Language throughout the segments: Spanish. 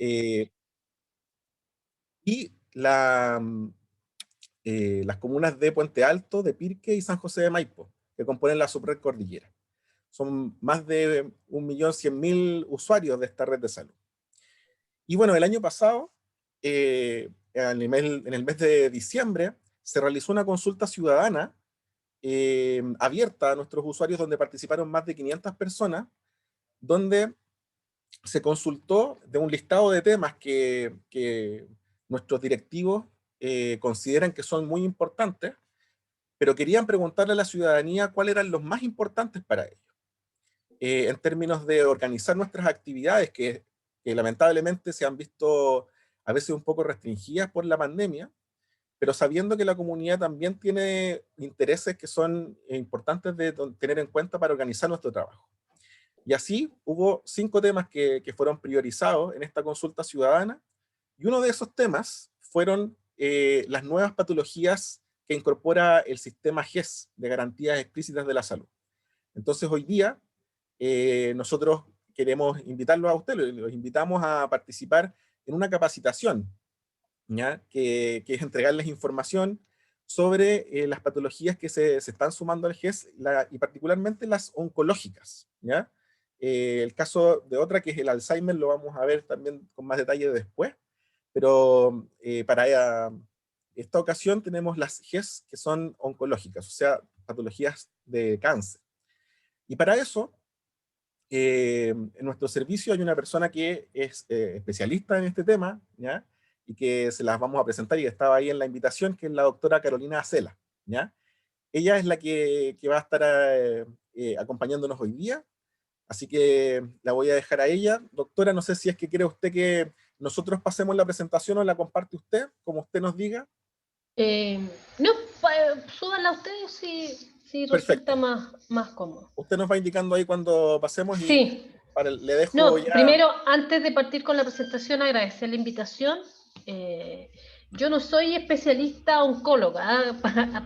Eh, y las comunas de Puente Alto, de Pirque y San José de Maipo, que componen la subred cordillera. Son más de 1.100.000 usuarios de esta red de salud. Y bueno, el año pasado, en el mes de diciembre, se realizó una consulta ciudadana abierta a nuestros usuarios, donde participaron más de 500 personas, donde se consultó de un listado de temas que nuestros directivos consideran que son muy importantes, pero querían preguntarle a la ciudadanía cuáles eran los más importantes para ellos, en términos de organizar nuestras actividades, que lamentablemente se han visto a veces un poco restringidas por la pandemia, pero sabiendo que la comunidad también tiene intereses que son importantes de tener en cuenta para organizar nuestro trabajo. Y así hubo 5 temas que fueron priorizados en esta consulta ciudadana, y uno de esos temas fueron las nuevas patologías que incorpora el sistema GES, de garantías explícitas de la salud. Entonces hoy día nosotros queremos invitarlos a ustedes, los invitamos a participar en una capacitación, ¿ya? Que es entregarles información sobre las patologías que se están sumando al GES, y particularmente las oncológicas, ¿ya? El caso de otra, que es el Alzheimer, lo vamos a ver también con más detalle después, pero para esta ocasión tenemos las GES que son oncológicas, o sea, patologías de cáncer. Y para eso, en nuestro servicio hay una persona que es especialista en este tema, ¿ya? Y que se las vamos a presentar, y estaba ahí en la invitación, que es la doctora Carolina Acela, ¿ya? Ella es la que va a estar acompañándonos hoy día, así que la voy a dejar a ella. Doctora, no sé si es que quiere usted que nosotros pasemos la presentación o la comparte usted, como usted nos diga. Eh, no, súbanla ustedes si resulta Perfecto. más cómodo. Usted nos va indicando ahí cuando pasemos, y Sí. le dejo No, ya. primero, antes de partir con la presentación, agradecer la invitación. Yo no soy especialista oncóloga,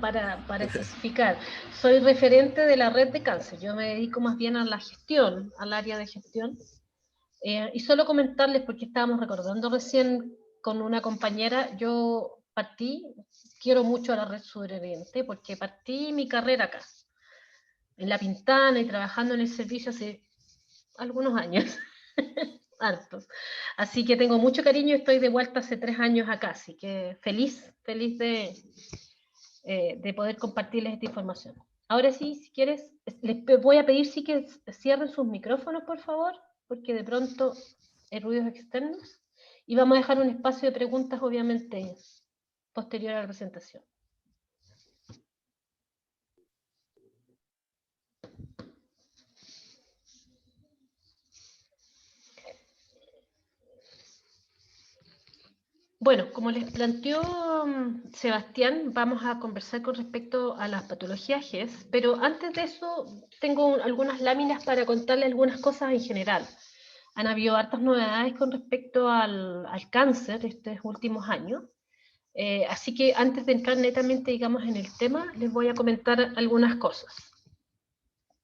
para especificar. Soy referente de la red de cáncer. Yo me dedico más bien a la gestión, al área de gestión. Y solo comentarles, porque estábamos recordando recién con una compañera, yo quiero mucho a la red Suroriente, porque partí mi carrera acá, en La Pintana, y trabajando en el servicio hace algunos años, hartos. Así que tengo mucho cariño, estoy de vuelta hace 3 años acá, así que feliz de poder compartirles esta información. Ahora sí, si quieres, les voy a pedir sí que cierren sus micrófonos, por favor, porque de pronto hay ruidos externos, y vamos a dejar un espacio de preguntas, obviamente, posterior a la presentación. Bueno, como les planteó Sebastián, vamos a conversar con respecto a las patologías GES, pero antes de eso tengo algunas láminas para contarles algunas cosas en general. Han habido hartas novedades con respecto al cáncer estos últimos años, así que antes de entrar netamente, digamos, en el tema, les voy a comentar algunas cosas.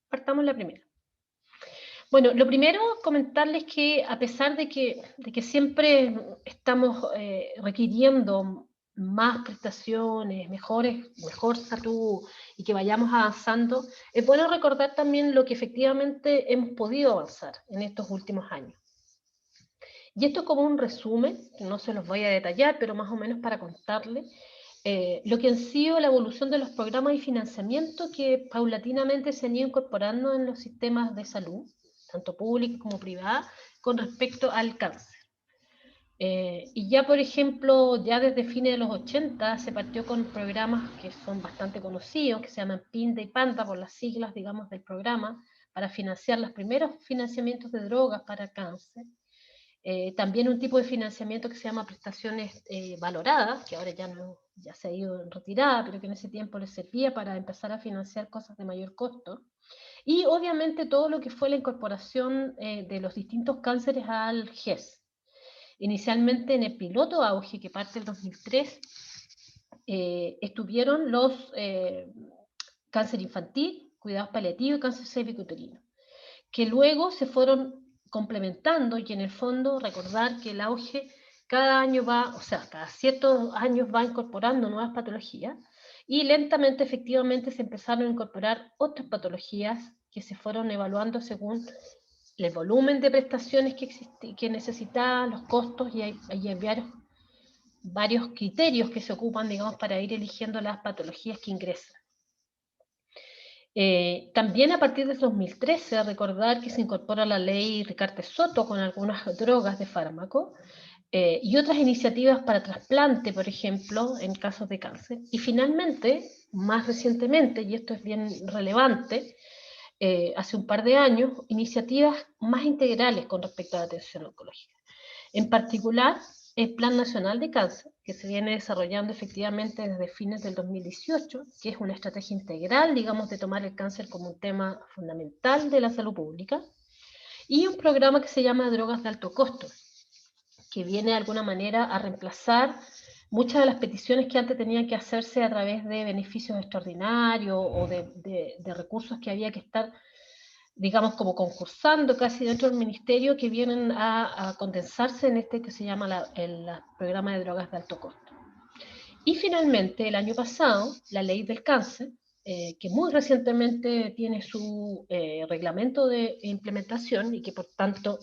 Partamos la primera. Bueno, lo primero, comentarles que a pesar de que siempre estamos requiriendo más prestaciones, mejor salud, y que vayamos avanzando, es bueno recordar también lo que efectivamente hemos podido avanzar en estos últimos años. Y esto es como un resumen, no se los voy a detallar, pero más o menos para contarles lo que han sido la evolución de los programas y financiamiento que paulatinamente se han ido incorporando en los sistemas de salud, tanto pública como privada, con respecto al cáncer. Y ya, por ejemplo, ya desde fines de los 80 se partió con programas que son bastante conocidos, que se llaman PINDA y PANDA, por las siglas, digamos, del programa, para financiar los primeros financiamientos de drogas para cáncer. También un tipo de financiamiento que se llama prestaciones valoradas, que ahora ya se ha ido en retirada, pero que en ese tiempo les servía para empezar a financiar cosas de mayor costo. Y obviamente todo lo que fue la incorporación de los distintos cánceres al GES. Inicialmente en el piloto auge, que parte del 2003, estuvieron los cáncer infantil, cuidados paliativos y cáncer cervicuterino, que luego se fueron complementando, y en el fondo recordar que el auge cada año va, o sea, cada ciertos años va incorporando nuevas patologías, y lentamente, efectivamente, se empezaron a incorporar otras patologías que se fueron evaluando según el volumen de prestaciones que necesitaban, los costos, y hay varios criterios que se ocupan, digamos, para ir eligiendo las patologías que ingresan. También a partir de 2013, recordar que se incorpora la ley Ricarte-Soto con algunas drogas de fármaco, y otras iniciativas para trasplante, por ejemplo, en casos de cáncer. Y finalmente, más recientemente, y esto es bien relevante, hace un par de años, iniciativas más integrales con respecto a la atención oncológica. En particular, el Plan Nacional de Cáncer, que se viene desarrollando efectivamente desde fines del 2018, que es una estrategia integral, digamos, de tomar el cáncer como un tema fundamental de la salud pública, y un programa que se llama Drogas de Alto Costo, que viene de alguna manera a reemplazar muchas de las peticiones que antes tenían que hacerse a través de beneficios extraordinarios o de recursos que había que estar, digamos, como concursando casi dentro del ministerio, que vienen a condensarse en este que se llama el programa de drogas de alto costo. Y finalmente, el año pasado, la ley del cáncer, que muy recientemente tiene su reglamento de implementación y que por tanto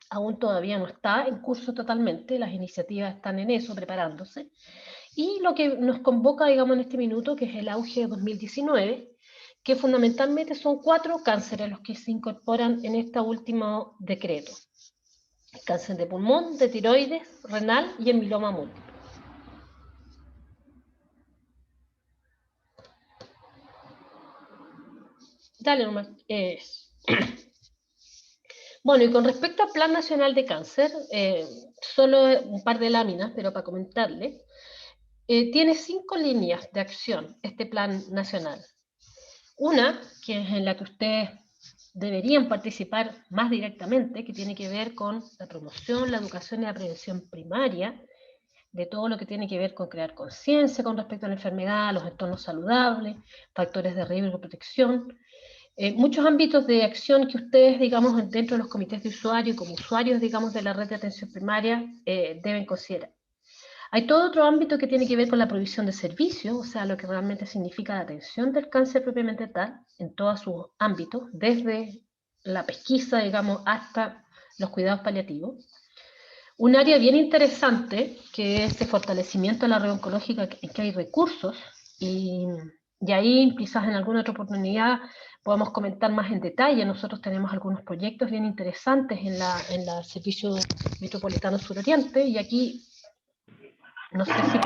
aún todavía no está en curso totalmente, las iniciativas están en eso, preparándose, y lo que nos convoca, digamos, en este minuto, que es el auge de 2019, que fundamentalmente son 4 cánceres los que se incorporan en este último decreto: el cáncer de pulmón, de tiroides, renal y el mieloma múltiple. Dale nomás. Bueno, y con respecto al Plan Nacional de Cáncer, solo un par de láminas, pero para comentarle, tiene 5 líneas de acción este Plan Nacional. Una, que es en la que ustedes deberían participar más directamente, que tiene que ver con la promoción, la educación y la prevención primaria, de todo lo que tiene que ver con crear conciencia con respecto a la enfermedad, los entornos saludables, factores de riesgo y protección. Muchos ámbitos de acción que ustedes, digamos, dentro de los comités de usuarios y como usuarios, digamos, de la red de atención primaria, deben considerar. Hay todo otro ámbito que tiene que ver con la provisión de servicios, o sea, lo que realmente significa la atención del cáncer propiamente tal, en todos sus ámbitos, desde la pesquisa, digamos, hasta los cuidados paliativos. Un área bien interesante, que es el fortalecimiento de la red oncológica, en que hay recursos, y ahí quizás en alguna otra oportunidad podemos comentar más en detalle. Nosotros tenemos algunos proyectos bien interesantes en el Servicio Metropolitano Suroriente, y aquí no sé si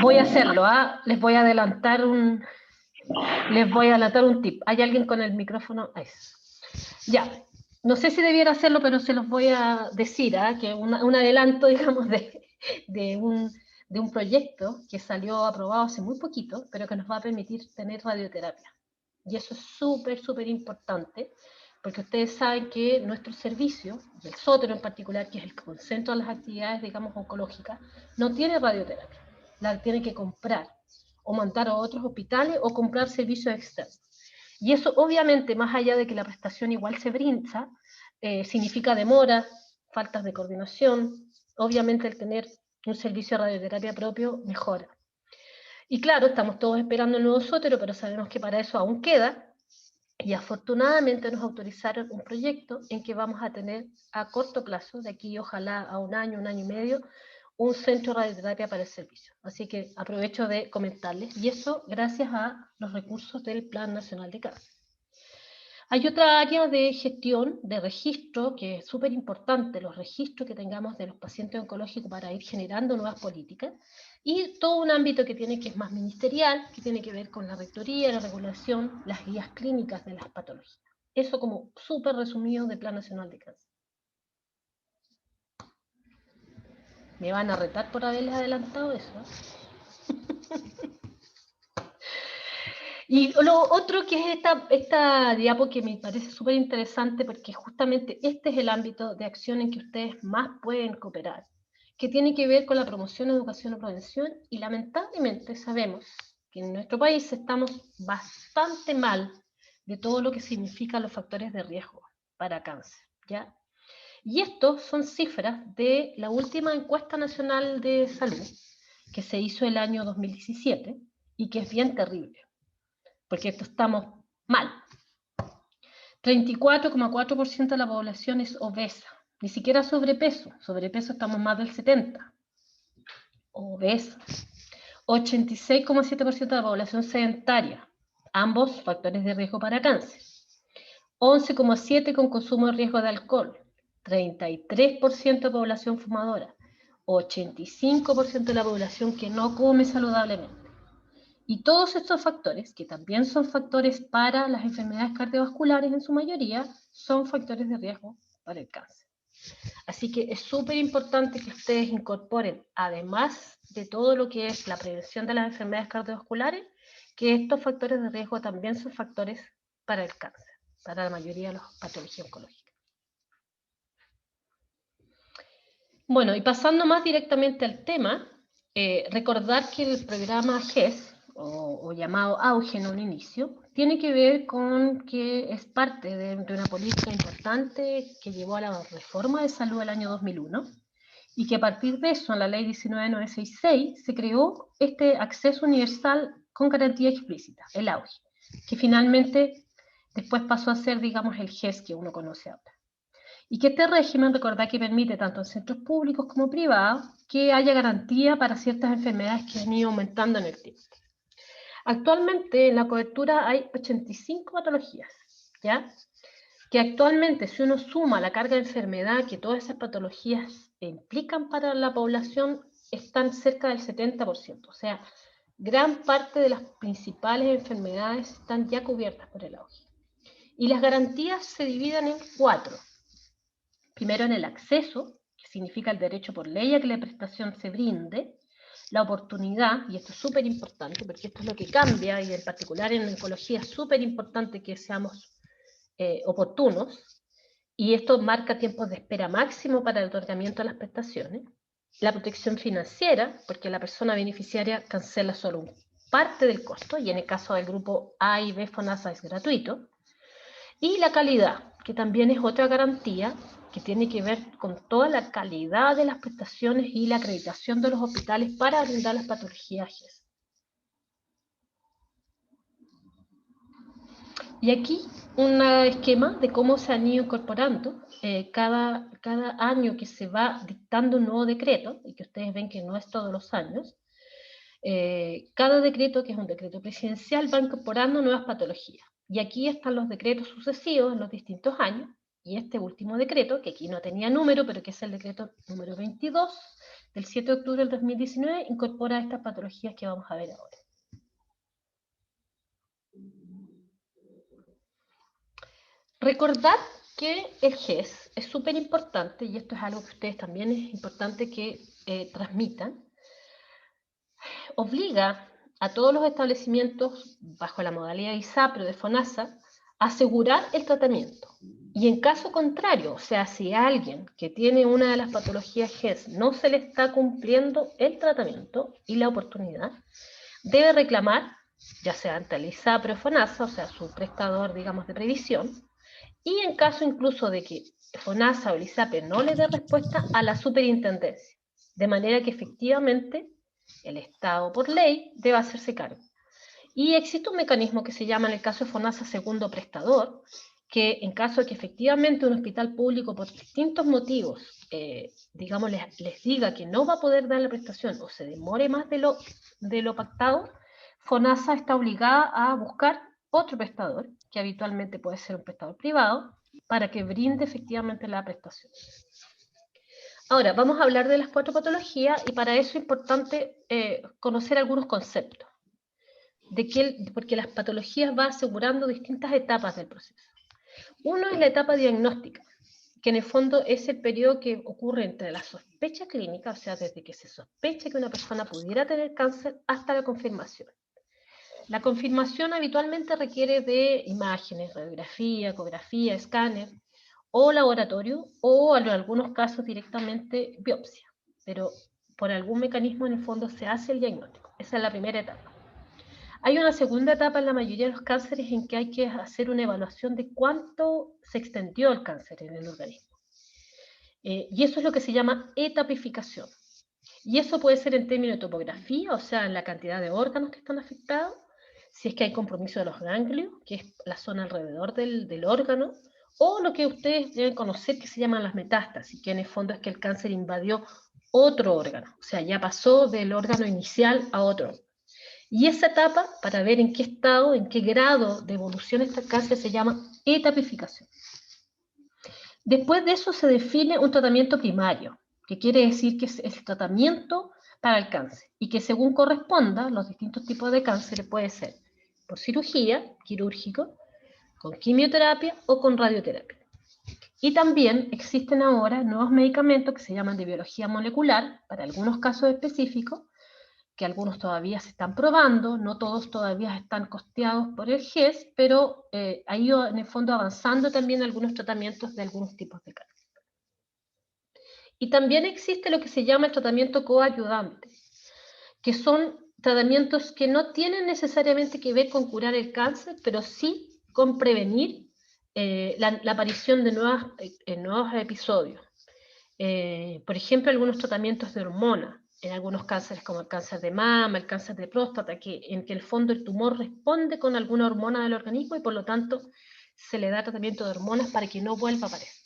voy a hacerlo, les voy a adelantar un tip. ¿Hay alguien con el micrófono? Ya, no sé si debiera hacerlo, pero se los voy a decir, que un adelanto, digamos, de un proyecto que salió aprobado hace muy poquito, pero que nos va a permitir tener radioterapia. Y eso es súper, súper importante, porque ustedes saben que nuestro servicio, del Sótero en particular, que es el que concentra las actividades, digamos, oncológicas, no tiene radioterapia. La tiene que comprar, o mandar a otros hospitales, o comprar servicios externos. Y eso, obviamente, más allá de que la prestación igual se brinda, significa demora, faltas de coordinación. Obviamente, el tener un servicio de radioterapia propio mejora. Y claro, estamos todos esperando el nuevo Sótero, pero sabemos que para eso aún queda, y afortunadamente nos autorizaron un proyecto en que vamos a tener a corto plazo, de aquí ojalá a un año y medio, un centro de radioterapia para el servicio. Así que aprovecho de comentarles, y eso gracias a los recursos del Plan Nacional de Cáncer. Hay otra área de gestión, de registro, que es súper importante, los registros que tengamos de los pacientes oncológicos para ir generando nuevas políticas, y todo un ámbito que es más ministerial, que tiene que ver con la rectoría, la regulación, las guías clínicas de las patologías. Eso como súper resumido del Plan Nacional de Cáncer. Me van a retar por haberles adelantado eso. Y lo otro que es esta diapo, que me parece súper interesante, porque justamente este es el ámbito de acción en que ustedes más pueden cooperar, que tiene que ver con la promoción, educación o prevención, y lamentablemente sabemos que en nuestro país estamos bastante mal de todo lo que significan los factores de riesgo para cáncer. ¿ya? Y estos son cifras de la última encuesta nacional de salud, que se hizo el año 2017, y que es bien terrible, porque esto estamos mal. 34,4% de la población es obesa, ni siquiera sobrepeso, estamos más del 70%, obesa. 86,7% de la población sedentaria, ambos factores de riesgo para cáncer. 11,7% con consumo de riesgo de alcohol, 33% de población fumadora, 85% de la población que no come saludablemente. Y todos estos factores, que también son factores para las enfermedades cardiovasculares en su mayoría, son factores de riesgo para el cáncer. Así que es súper importante que ustedes incorporen, además de todo lo que es la prevención de las enfermedades cardiovasculares, que estos factores de riesgo también son factores para el cáncer, para la mayoría de las patologías oncológicas. Bueno, y pasando más directamente al tema, recordar que el programa GES, o llamado Auge en un inicio, tiene que ver con que es parte de una política importante que llevó a la reforma de salud el año 2001, y que a partir de eso, en la ley 19966, se creó este acceso universal con garantía explícita, el Auge, que finalmente después pasó a ser, digamos, el GES que uno conoce ahora. Y que este régimen, recordad que permite tanto en centros públicos como privados que haya garantía para ciertas enfermedades que han ido aumentando en el tiempo. Actualmente en la cobertura hay 85 patologías, ¿ya? Que actualmente, si uno suma la carga de enfermedad que todas esas patologías implican para la población, están cerca del 70%. O sea, gran parte de las principales enfermedades están ya cubiertas por el Auge. Y las garantías se dividen en 4. Primero, en el acceso, que significa el derecho por ley a que la prestación se brinde, la oportunidad, y esto es súper importante, porque esto es lo que cambia, y en particular en oncología es súper importante que seamos oportunos, y esto marca tiempos de espera máximo para el otorgamiento de las prestaciones. La protección financiera, porque la persona beneficiaria cancela solo parte del costo, y en el caso del grupo A y B FONASA es gratuito. Y la calidad, que también es otra garantía que tiene que ver con toda la calidad de las prestaciones y la acreditación de los hospitales para brindar las patologías GES. Y aquí un esquema de cómo se han ido incorporando cada año que se va dictando un nuevo decreto, y que ustedes ven que no es todos los años. Cada decreto, que es un decreto presidencial, va incorporando nuevas patologías. Y aquí están los decretos sucesivos en los distintos años, y este último decreto, que aquí no tenía número, pero que es el decreto número 22, del 7 de octubre del 2019, incorpora estas patologías que vamos a ver ahora. Recordar que el GES es súper importante, y esto es algo que ustedes también es importante que transmitan, obliga a todos los establecimientos, bajo la modalidad ISAPRE de FONASA, a asegurar el tratamiento. Y en caso contrario, o sea, si a alguien que tiene una de las patologías GES no se le está cumpliendo el tratamiento y la oportunidad, debe reclamar, ya sea ante el ISAPRE o FONASA, o sea, su prestador, digamos, de previsión, y en caso incluso de que FONASA o el ISAPRE no le dé respuesta, a la superintendencia, de manera que efectivamente el Estado, por ley, debe hacerse cargo. Y existe un mecanismo que se llama, en el caso de FONASA, segundo prestador, que en caso de que efectivamente un hospital público, por distintos motivos, digamos, les diga que no va a poder dar la prestación o se demore más de lo pactado, FONASA está obligada a buscar otro prestador, que habitualmente puede ser un prestador privado, para que brinde efectivamente la prestación. Ahora, vamos a hablar de las 4 patologías, y para eso es importante conocer algunos conceptos, porque las patologías van asegurando distintas etapas del proceso. Uno es la etapa diagnóstica, que en el fondo es el periodo que ocurre entre la sospecha clínica, o sea, desde que se sospecha que una persona pudiera tener cáncer, hasta la confirmación. La confirmación habitualmente requiere de imágenes, radiografía, ecografía, escáner, o laboratorio, o en algunos casos directamente biopsia, pero por algún mecanismo en el fondo se hace el diagnóstico. Esa es la primera etapa. Hay una segunda etapa en la mayoría de los cánceres en que hay que hacer una evaluación de cuánto se extendió el cáncer en el organismo. Y eso es lo que se llama etapificación. Y eso puede ser en términos de topografía, o sea, en la cantidad de órganos que están afectados, si es que hay compromiso de los ganglios, que es la zona alrededor del órgano, o lo que ustedes deben conocer que se llaman las metástasis, que en el fondo es que el cáncer invadió otro órgano, o sea, ya pasó del órgano inicial a otro. Y esa etapa, para ver en qué estado, en qué grado de evolución está el cáncer, se llama etapificación. Después de eso se define un tratamiento primario, que quiere decir que es el tratamiento para el cáncer, y que según corresponda, los distintos tipos de cáncer puede ser por cirugía, quirúrgico, con quimioterapia o con radioterapia. Y también existen ahora nuevos medicamentos que se llaman de biología molecular, para algunos casos específicos, que algunos todavía se están probando, no todos todavía están costeados por el GES, pero ha ido en el fondo avanzando también algunos tratamientos de algunos tipos de cáncer. Y también existe lo que se llama el tratamiento coayudante, que son tratamientos que no tienen necesariamente que ver con curar el cáncer, pero sí con prevenir la aparición de nuevos episodios. Por ejemplo, algunos tratamientos de hormonas, en algunos cánceres como el cáncer de mama, el cáncer de próstata, en que el fondo el tumor responde con alguna hormona del organismo y por lo tanto se le da tratamiento de hormonas para que no vuelva a aparecer.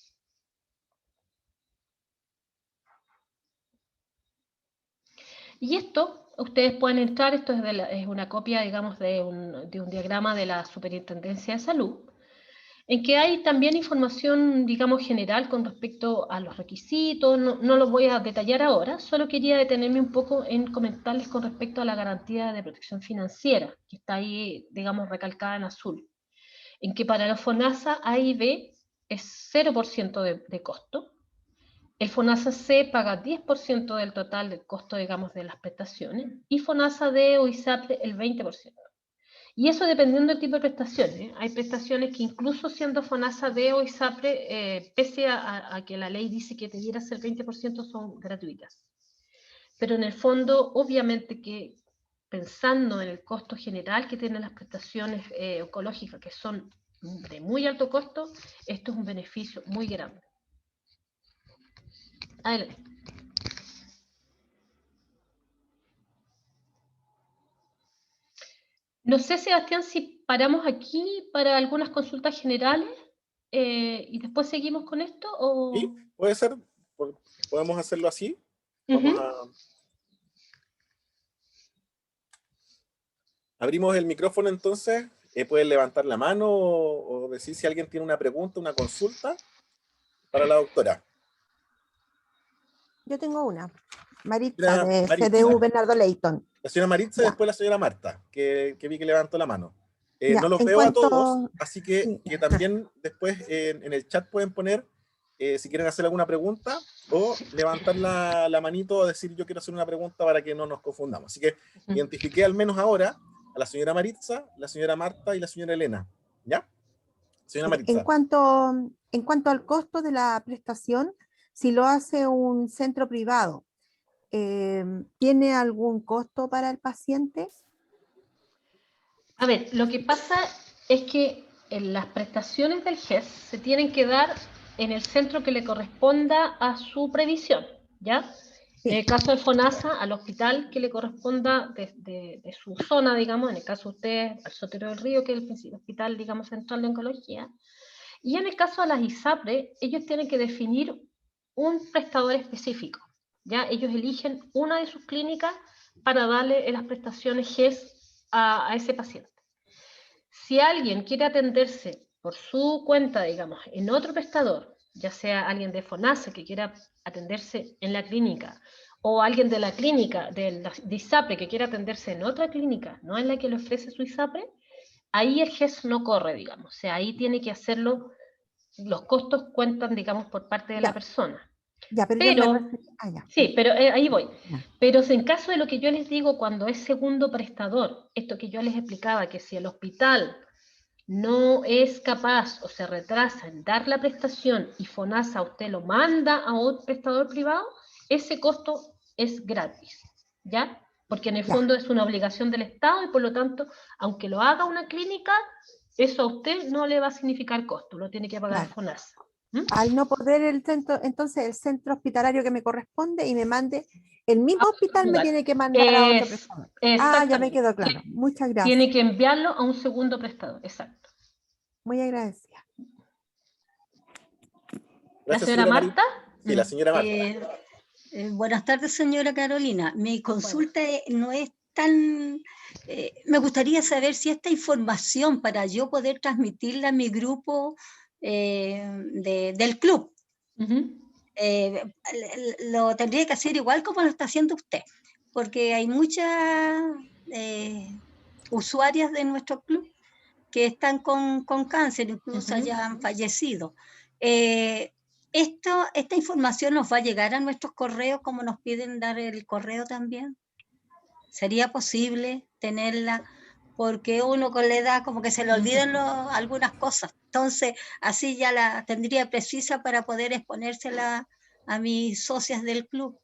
Y esto, ustedes pueden entrar, esto es una copia, digamos, de un diagrama de la Superintendencia de Salud, en que hay también información, digamos, general con respecto a los requisitos, no lo voy a detallar ahora, solo quería detenerme un poco en comentarles con respecto a la garantía de protección financiera, que está ahí, digamos, recalcada en azul, en que para los FONASA A y B es 0% de costo, el FONASA C paga 10% del total del costo, digamos, de las prestaciones, y FONASA D o ISAPRE el 20%. Y eso dependiendo del tipo de prestaciones. Hay prestaciones que incluso siendo FONASA D o ISAPRE, pese a que la ley dice que debiera ser 20%, son gratuitas. Pero en el fondo, obviamente que pensando en el costo general que tienen las prestaciones oncológicas, que son de muy alto costo, esto es un beneficio muy grande. Adelante. No sé, Sebastián, si paramos aquí para algunas consultas generales y después seguimos con esto o... Sí, puede ser, podemos hacerlo así. Abrimos el micrófono entonces, pueden levantar la mano o decir si alguien tiene una pregunta, una consulta para la doctora. Yo tengo una. Maritza, de Maritza. CDU Bernardo Leyton. La señora Maritza y Ya. después la señora Marta, que vi que levantó la mano. Ya, No los en veo a todos, cuanto... así que Sí. también después en el chat pueden poner si quieren hacer alguna pregunta o levantar la manito o decir yo quiero hacer una pregunta para que no nos confundamos. Así que identifiqué al menos ahora a la señora Maritza, la señora Marta y la señora Elena. ¿Ya? Señora Maritza. En cuanto al costo de la prestación, si lo hace un centro privado, ¿tiene algún costo para el paciente? A ver, lo que pasa es que las prestaciones del GES se tienen que dar en el centro que le corresponda a su previsión, ¿ya? Sí. En el caso de FONASA, al hospital que le corresponda de su zona, digamos, en el caso de ustedes, al Sotero del Río, que es el hospital, digamos, central de oncología. Y en el caso de las ISAPRE, ellos tienen que definir un prestador específico, ¿ya? Ellos eligen una de sus clínicas para darle las prestaciones GES a ese paciente. Si alguien quiere atenderse por su cuenta, digamos, en otro prestador, ya sea alguien de FONASA que quiera atenderse en la clínica, o alguien de la clínica de ISAPRE que quiera atenderse en otra clínica, no en la que le ofrece su ISAPRE, ahí el GES no corre, digamos, o sea, ahí tiene que hacerlo, los costos cuentan, digamos, por parte de la persona. Ya, pero sí, pero ahí voy. Ya. Pero en caso de lo que yo les digo cuando es segundo prestador, esto que yo les explicaba, que si el hospital no es capaz o se retrasa en dar la prestación y FONASA usted lo manda a un prestador privado, ese costo es gratis, ¿ya? porque en el Ya. fondo es una obligación del Estado y por lo tanto, aunque lo haga una clínica, eso a usted no le va a significar costo, lo tiene que pagar Claro. FONASA. ¿Mm? Al no poder el centro, entonces el centro hospitalario que me corresponde y me mande, el mismo hospital me Lugar. tiene que mandar a otro Es, prestador. Ah, ya me exactamente. quedó claro. Muchas Tiene gracias. que enviarlo a un segundo prestador, exacto. Muy agradecida. ¿La Gracias, señora señora Marita. Marta? Sí, la señora Marta. Buenas tardes, señora Carolina. Mi consulta no es tan... me gustaría saber si esta información para yo poder transmitirla a mi grupo del club, lo tendría que hacer igual como lo está haciendo usted, porque hay muchas usuarias de nuestro club que están con cáncer, incluso ya han fallecido. ¿Esta información nos va a llegar a nuestros correos como nos piden dar el correo también? ¿Sería posible tenerla? Porque uno con la edad como que se le olvidan algunas cosas. Entonces, así ya la tendría precisa para poder exponérsela a mis socias del club.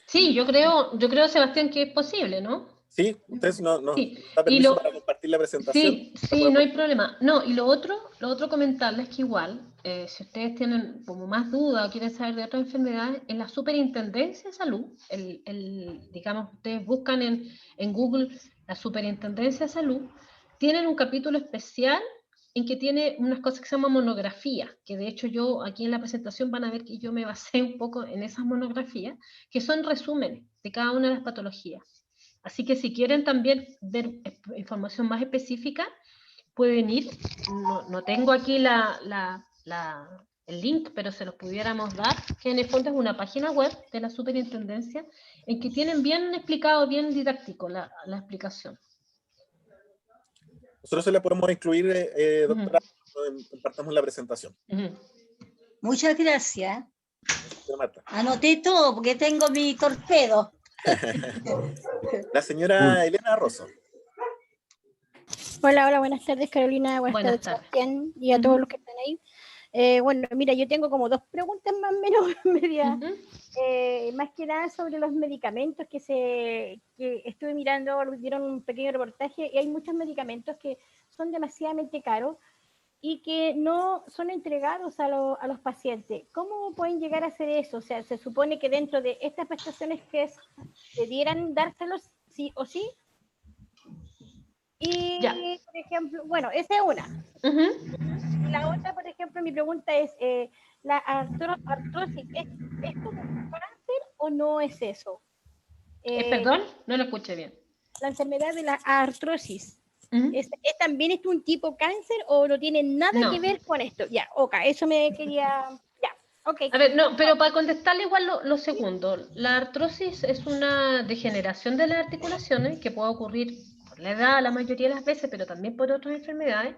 Sí, yo creo, Sebastián, que es posible, ¿no? Sí, usted nos Sí, da y permiso para compartir la presentación. sí, no hay problema. No, y lo otro comentarles que igual, si ustedes tienen como más dudas o quieren saber de otras enfermedades, en la Superintendencia de Salud, digamos, ustedes buscan en Google la Superintendencia de Salud, tienen un capítulo especial en que tiene unas cosas que se llaman monografías, que de hecho yo aquí en la presentación van a ver que yo me basé un poco en esas monografías, que son resúmenes de cada una de las patologías. Así que si quieren también ver información más específica, pueden ir. No tengo aquí el link, pero se los pudiéramos dar, que en el fondo es una página web de la superintendencia en que tienen bien explicado, bien didáctico la explicación. Nosotros se la podemos incluir, doctora, cuando compartamos la presentación. Muchas gracias. Señora Marta. Anoté todo porque tengo mi torpedo. La señora Elena Rosso. Hola, buenas tardes, Carolina. Buenas tardes, Sebastián, y a todos los que están ahí. Bueno, mira, yo tengo como dos preguntas más o menos medias, más que nada sobre los medicamentos que estuve mirando, dieron un pequeño reportaje, y hay muchos medicamentos que son demasiadamente caros y que no son entregados a los pacientes. ¿Cómo pueden llegar a hacer eso? O sea, se supone que dentro de estas prestaciones que debieran dárselos sí o sí. Y, por ejemplo, bueno, esa es una. La otra, por ejemplo, mi pregunta es, ¿la artrosis es como un cáncer o no es eso? Perdón, no lo escuché bien. La enfermedad de la artrosis, ¿también es un tipo cáncer o no tiene nada que ver con esto? Ya, eso me quería... Ya, ok. A ver, no, pero para contestarle igual lo segundo, la artrosis es una degeneración de las articulaciones que puede ocurrir por la edad la mayoría de las veces, pero también por otras enfermedades,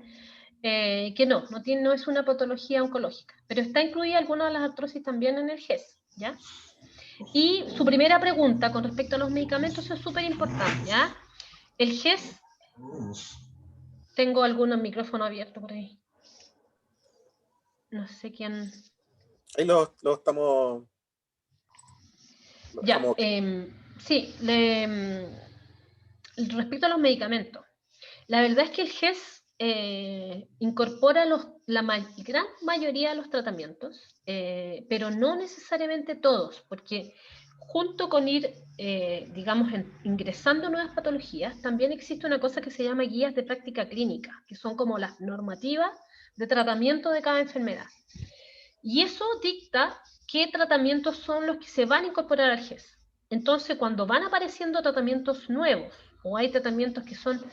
que no es una patología oncológica, pero está incluida alguna de las artrosis también en el GES, ¿ya? Y su primera pregunta con respecto a los medicamentos es súper importante, ¿ya? El GES, tengo algunos micrófonos abiertos por ahí. No sé quién... Ahí lo estamos... Ya, sí, respecto a los medicamentos, la verdad es que el GES incorpora la gran mayoría de los tratamientos, pero no necesariamente todos, porque junto con ir, digamos, ingresando nuevas patologías, también existe una cosa que se llama guías de práctica clínica, que son como las normativas de tratamiento de cada enfermedad. Y eso dicta qué tratamientos son los que se van a incorporar al GES. Entonces, cuando van apareciendo tratamientos nuevos, o hay tratamientos que son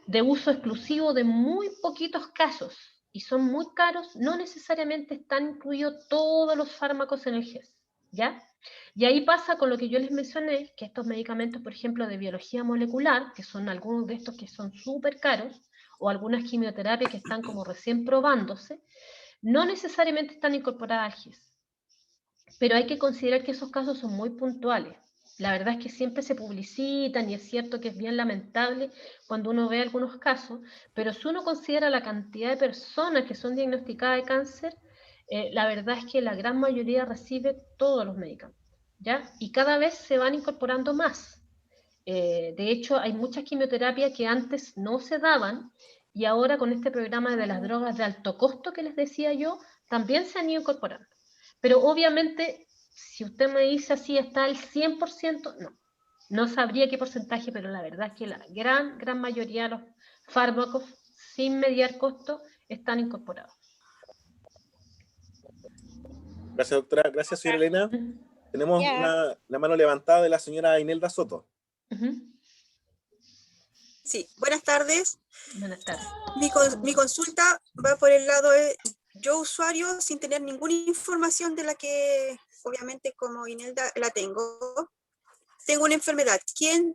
de uso exclusivo de muy poquitos casos, y son muy caros, no necesariamente están incluidos todos los fármacos en el GES, ¿ya? Y ahí pasa con lo que yo les mencioné, que estos medicamentos, por ejemplo, de biología molecular, que son algunos de estos que son súper caros, o algunas quimioterapias que están como recién probándose, no necesariamente están incorporadas al GES. Pero hay que considerar que esos casos son muy puntuales. La verdad es que siempre se publicitan y es cierto que es bien lamentable cuando uno ve algunos casos, pero si uno considera la cantidad de personas que son diagnosticadas de cáncer, la verdad es que la gran mayoría recibe todos los medicamentos. ¿ya? Y cada vez se van incorporando más. De hecho, hay muchas quimioterapias que antes no se daban, y ahora con este programa de las drogas de alto costo que les decía yo, también se han ido incorporando. Pero obviamente, si usted me dice así, está al 100%, no sabría qué porcentaje, pero la verdad es que la gran mayoría de los fármacos, sin mediar costo, están incorporados. Gracias, doctora. Gracias, señora Elena. Tenemos la mano levantada de la señora Inelda Soto. Sí, buenas tardes. Buenas tardes. Mi consulta va por el lado de yo, usuario, sin tener ninguna información de la que, obviamente, como Inelda la tengo una enfermedad. ¿Quién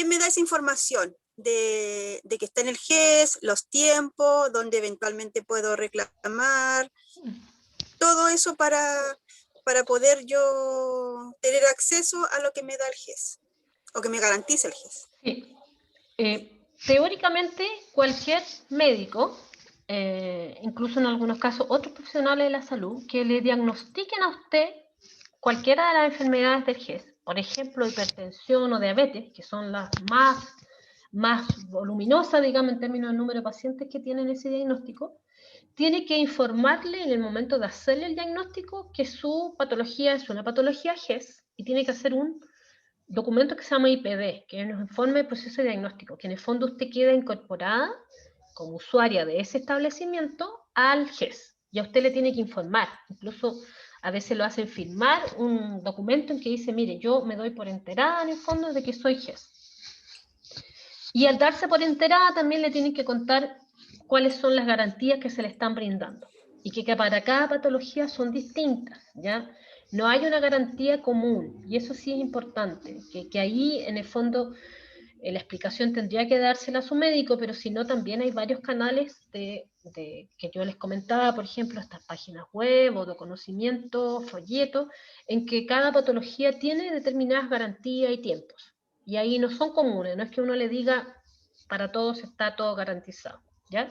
me da esa información de que está en el GES, los tiempos, donde eventualmente puedo reclamar? Todo eso para poder yo tener acceso a lo que me da el GES, o que me garantice el GES. Sí. Teóricamente, cualquier médico, incluso en algunos casos otros profesionales de la salud, que le diagnostiquen a usted cualquiera de las enfermedades del GES, por ejemplo, hipertensión o diabetes, que son las más voluminosas, digamos, en términos de número de pacientes que tienen ese diagnóstico, tiene que informarle en el momento de hacerle el diagnóstico que su patología es una patología GES, y tiene que hacer un documento que se llama IPD, que nos informe el proceso de diagnóstico, que en el fondo usted queda incorporada como usuaria de ese establecimiento al GES, y a usted le tiene que informar. Incluso a veces lo hacen firmar un documento en que dice, mire, yo me doy por enterada en el fondo de que soy GES. Y al darse por enterada también le tienen que contar cuáles son las garantías que se le están brindando, y que para cada patología son distintas, ¿ya? No hay una garantía común, y eso sí es importante, que ahí en el fondo la explicación tendría que dársela a su médico, pero si no también hay varios canales que yo les comentaba, por ejemplo, estas páginas web o de conocimiento, folletos, en que cada patología tiene determinadas garantías y tiempos, y ahí no son comunes, no es que uno le diga para todos está todo garantizado, ¿ya?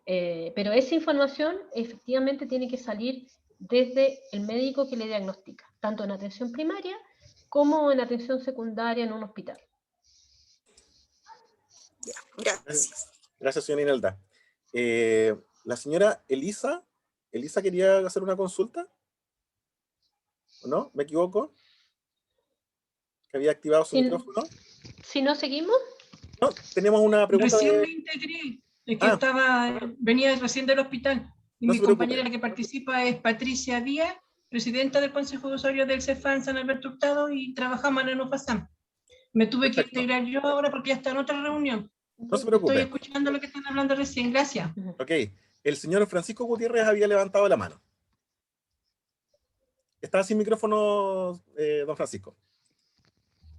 Pero esa información efectivamente tiene que salir desde el médico que le diagnostica, tanto en atención primaria como en atención secundaria en un hospital. Ya, gracias. Gracias, señora Inelda. La señora Elisa quería hacer una consulta, ¿no? ¿Me equivoco? ¿Que había activado su micrófono? Si no seguimos. No, tenemos una pregunta. Recién me integré, es que venía recién del hospital, y mi compañera que participa es Patricia Díaz, presidenta del Consejo de Usuarios del CEFAN San Alberto Hurtado, y trabajamos en el NOFASAM. Me tuve que integrar yo ahora porque ya está en otra reunión. No se preocupe. Estoy escuchando lo que están hablando recién, gracias. Ok, el señor Francisco Gutiérrez había levantado la mano. Estaba sin micrófono, don Francisco.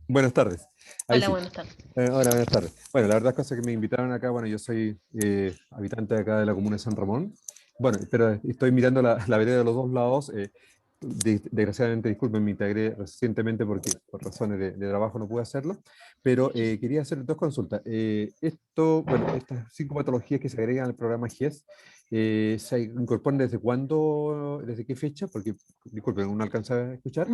Buenas tardes. Hola, buenas tardes. Hola, buenas tardes. Bueno, la verdad es que me invitaron acá, bueno, yo soy habitante de acá de la comuna de San Ramón. Bueno, pero estoy mirando la vereda de los dos lados. Desgraciadamente, disculpen, me integré recientemente porque por razones de trabajo no pude hacerlo, pero quería hacer dos consultas. Bueno, estas 5 patologías que se agregan al programa GES, ¿se incorporan desde cuándo, desde qué fecha? Porque, disculpen, no alcanza a escuchar.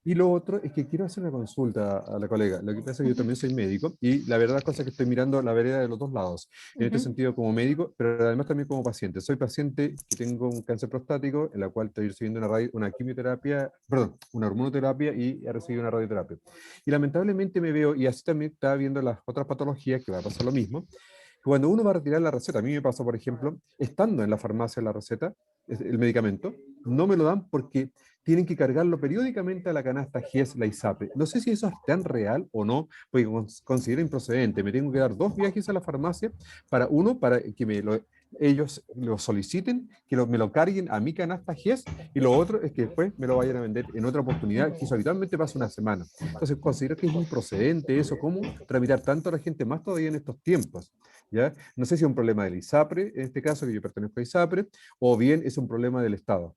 Y lo otro es que quiero hacer una consulta a la colega. Lo que pasa es que yo también soy médico, y la verdad es que estoy mirando la vereda de los dos lados, en este sentido como médico, pero además también como paciente. Soy paciente que tengo un cáncer prostático, en la cual estoy recibiendo una quimioterapia, perdón, una hormonoterapia, y he recibido una radioterapia. Y lamentablemente me veo, y así también estaba viendo las otras patologías, que va a pasar lo mismo, cuando uno va a retirar la receta. A mí me pasó, por ejemplo, estando en la farmacia la receta, el medicamento, no me lo dan porque tienen que cargarlo periódicamente a la canasta GES, la ISAPRE. No sé si eso es tan real o no, porque considero improcedente. Me tengo que dar 2 viajes a la farmacia, para que ellos lo soliciten, que me lo carguen a mi canasta GES, y lo otro es que después me lo vayan a vender en otra oportunidad, que eso habitualmente pasa una semana. Entonces considero que es improcedente eso, cómo tramitar tanto a la gente, más todavía en estos tiempos, ¿ya? No sé si es un problema del ISAPRE, en este caso, que yo pertenezco a ISAPRE, o bien es un problema del Estado.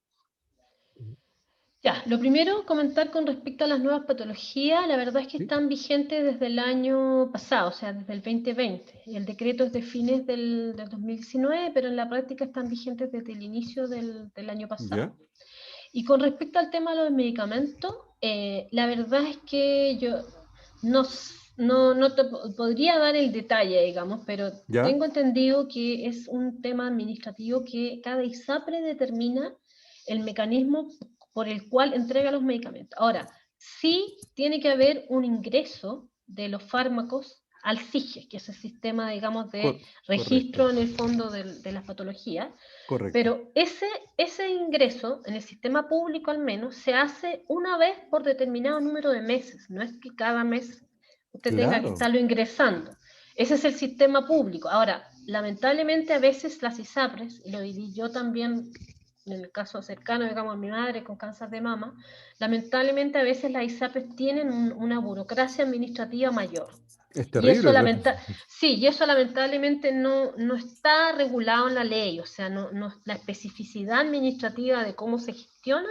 Ya, lo primero, comentar con respecto a las nuevas patologías, la verdad es que están vigentes desde el año pasado, o sea, desde el 2020. El decreto es de fines del 2019, pero en la práctica están vigentes desde el inicio del año pasado. Y con respecto al tema de los medicamentos, la verdad es que yo no te podría dar el detalle, digamos, pero ¿Ya? tengo entendido que es un tema administrativo que cada ISAPRE determina el mecanismo por el cual entrega los medicamentos. Ahora, sí tiene que haber un ingreso de los fármacos al SIGE, que es el sistema, digamos, de registro en el fondo de las patologías. Correcto. Pero ese ingreso, en el sistema público al menos, se hace una vez por determinado número de meses. No es que cada mes usted tenga que estarlo ingresando. Ese es el sistema público. Ahora, lamentablemente a veces las ISAPRES, y lo viví yo también en el caso cercano, digamos, a mi madre con cáncer de mama, lamentablemente a veces las ISAPRES tienen una burocracia administrativa mayor. Es terrible. Y eso lamentablemente no está regulado en la ley, o sea, la especificidad administrativa de cómo se gestiona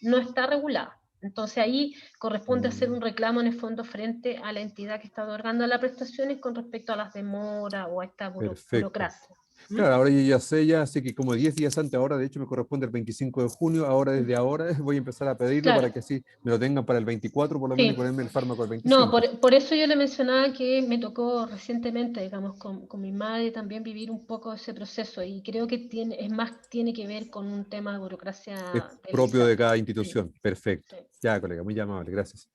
no está regulada. Entonces ahí corresponde hacer un reclamo en el fondo frente a la entidad que está otorgando las prestaciones con respecto a las demoras o a esta burocracia. Claro, ahora yo ya sé, así que como 10 días antes, ahora de hecho me corresponde el 25 de junio, ahora desde ahora voy a empezar a pedirlo para que así me lo tengan para el 24 por lo menos y ponerme el fármaco el 25. No, por eso yo le mencionaba que me tocó recientemente, digamos, con mi madre también vivir un poco ese proceso y creo que tiene que ver con un tema de burocracia. Es propio de cada institución, perfecto. Sí. Ya, colega, muy amable, gracias.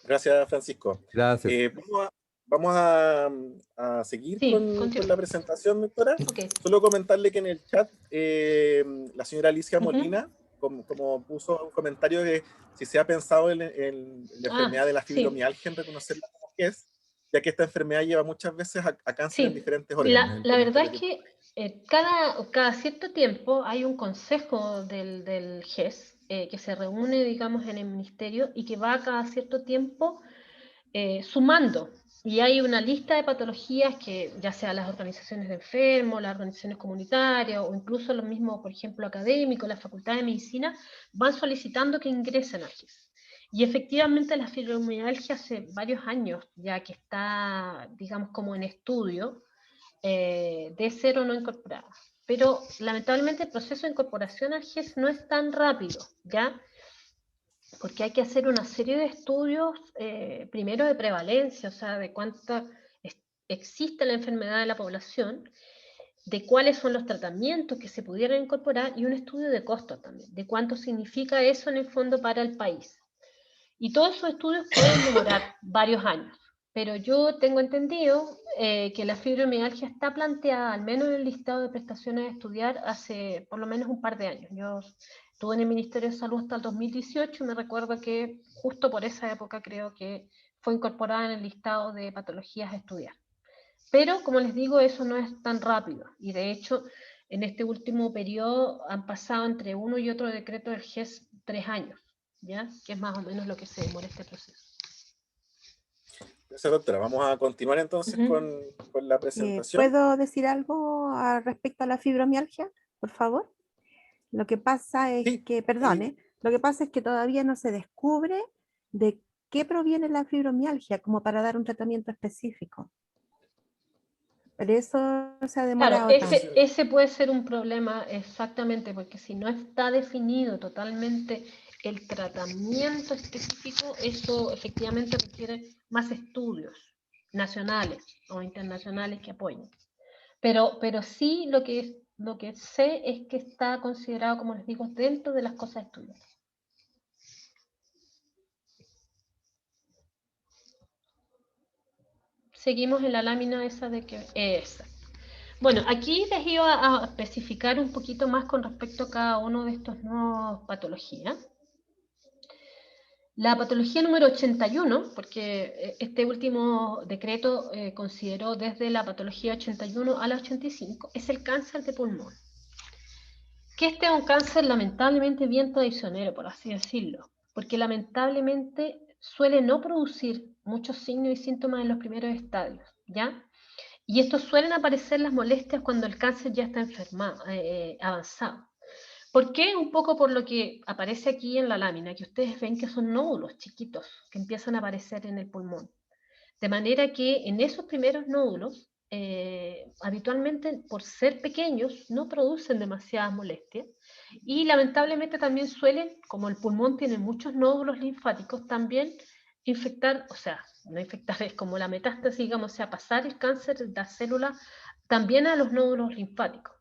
Gracias, Francisco. Gracias. Vamos a seguir con la presentación, doctora. Okay. Solo comentarle que en el chat la señora Alicia Molina, como puso un comentario de si se ha pensado en la enfermedad de la fibromialgia, en reconocerla como que es, ya que esta enfermedad lleva muchas veces a cáncer en diferentes órganos. La verdad es que cada cierto tiempo hay un consejo del GES que se reúne, digamos, en el ministerio y que va cada cierto tiempo sumando. Y hay una lista de patologías que, ya sea las organizaciones de enfermos, las organizaciones comunitarias, o incluso los mismos, por ejemplo, académicos, la Facultad de Medicina, van solicitando que ingresen al GES. Y efectivamente la fibromialgia hace varios años ya que está, digamos, como en estudio, de ser o no incorporada. Pero lamentablemente el proceso de incorporación al GES no es tan rápido, ¿ya? Porque hay que hacer una serie de estudios, primero de prevalencia, o sea, de cuánta existe la enfermedad en la población, de cuáles son los tratamientos que se pudieran incorporar y un estudio de costo también, de cuánto significa eso en el fondo para el país. Y todos esos estudios pueden demorar varios años, pero yo tengo entendido que la fibromialgia está planteada, al menos en el listado de prestaciones a estudiar, hace por lo menos un par de años. Yo estuve en el Ministerio de Salud hasta el 2018 y me recuerdo que justo por esa época creo que fue incorporada en el listado de patologías a estudiar. Pero, como les digo, eso no es tan rápido. Y de hecho, en este último periodo han pasado entre uno y otro decreto del GES 3 años, ¿ya? Que es más o menos lo que se demora este proceso. Gracias, doctora. Vamos a continuar entonces con la presentación. ¿Puedo decir algo respecto a la fibromialgia, por favor? Lo que pasa es que, perdone, lo que pasa es que todavía no se descubre de qué proviene la fibromialgia como para dar un tratamiento específico. Por eso se ha demorado. Claro, ese puede ser un problema exactamente, porque si no está definido totalmente el tratamiento específico, eso efectivamente requiere más estudios nacionales o internacionales que apoyen. Pero sí lo que sé es que está considerado, como les digo, dentro de las cosas estudiadas. Seguimos en la lámina esa de que... Exacto. Bueno, aquí les iba a especificar un poquito más con respecto a cada uno de estos nuevos patologías. La patología número 81, porque este último decreto consideró desde la patología 81 a la 85, es el cáncer de pulmón. Que este es un cáncer lamentablemente bien traicionero, por así decirlo, porque lamentablemente suele no producir muchos signos y síntomas en los primeros estadios, ¿ya? Y estos suelen aparecer las molestias cuando el cáncer ya está avanzado. ¿Por qué? Un poco por lo que aparece aquí en la lámina, que ustedes ven que son nódulos chiquitos que empiezan a aparecer en el pulmón. De manera que en esos primeros nódulos habitualmente, por ser pequeños, no producen demasiadas molestias, y lamentablemente también suelen, como el pulmón tiene muchos nódulos linfáticos, también infectar, o sea, no infectar, es como la metástasis, digamos, o sea, pasar el cáncer de las células también a los nódulos linfáticos.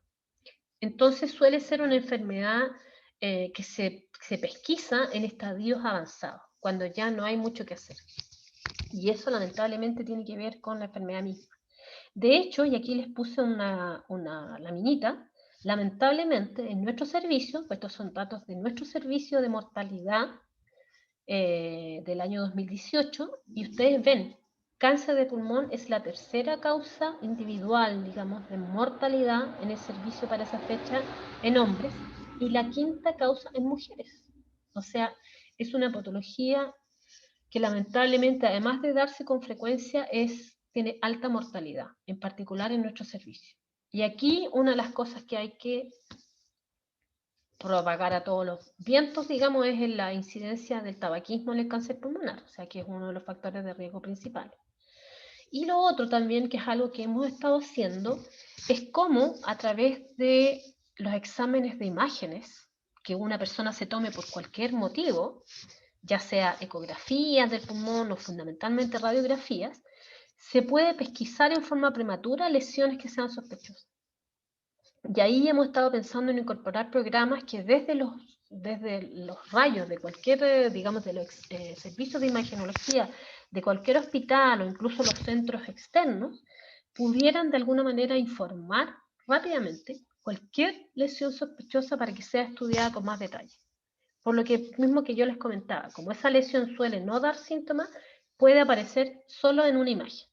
Entonces suele ser una enfermedad que se pesquisa en estadios avanzados, cuando ya no hay mucho que hacer. Y eso lamentablemente tiene que ver con la enfermedad misma. De hecho, y aquí les puse una laminita, lamentablemente en nuestro servicio, pues estos son datos de nuestro servicio de mortalidad del año 2018, y ustedes ven, cáncer de pulmón es la tercera causa individual, digamos, de mortalidad en el servicio para esa fecha en hombres, y la quinta causa en mujeres. O sea, es una patología que lamentablemente, además de darse con frecuencia, tiene alta mortalidad, en particular en nuestro servicio. Y aquí una de las cosas que hay que propagar a todos los vientos, digamos, es la incidencia del tabaquismo en el cáncer pulmonar, o sea que es uno de los factores de riesgo principales. Y lo otro también, que es algo que hemos estado haciendo, es cómo a través de los exámenes de imágenes que una persona se tome por cualquier motivo, ya sea ecografías del pulmón o fundamentalmente radiografías, se puede pesquisar en forma prematura lesiones que sean sospechosas. Y ahí hemos estado pensando en incorporar programas que desde los rayos de cualquier, digamos, de los servicios de imagenología de cualquier hospital o incluso los centros externos, pudieran de alguna manera informar rápidamente cualquier lesión sospechosa para que sea estudiada con más detalle. Por lo que mismo que yo les comentaba, como esa lesión suele no dar síntomas, puede aparecer solo en una imagen.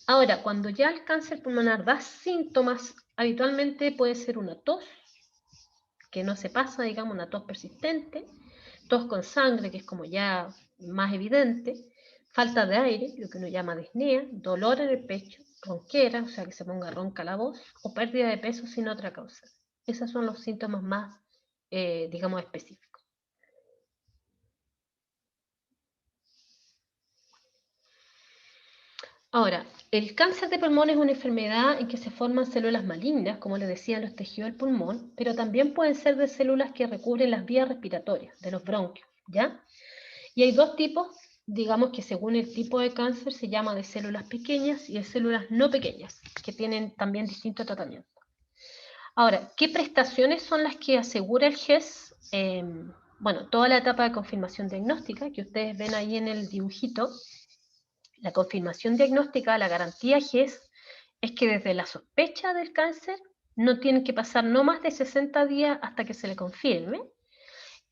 Ahora, cuando ya el cáncer pulmonar da síntomas, habitualmente puede ser una tos, que no se pasa, digamos, una tos persistente, tos con sangre, que es como ya más evidente, falta de aire, lo que uno llama disnea, dolor en el pecho, ronquera, o sea que se ponga ronca la voz, o pérdida de peso sin otra causa. Esos son los síntomas más, digamos, específicos. Ahora, el cáncer de pulmón es una enfermedad en que se forman células malignas, como les decía, en los tejidos del pulmón, pero también pueden ser de células que recubren las vías respiratorias, de los bronquios, ¿ya? Y hay dos tipos, digamos que según el tipo de cáncer se llama de células pequeñas y de células no pequeñas, que tienen también distintos tratamientos. Ahora, ¿qué prestaciones son las que asegura el GES? Bueno, toda la etapa de confirmación diagnóstica, que ustedes ven ahí en el dibujito. La confirmación diagnóstica, la garantía GES, es que desde la sospecha del cáncer no tienen que pasar no más de 60 días hasta que se le confirme,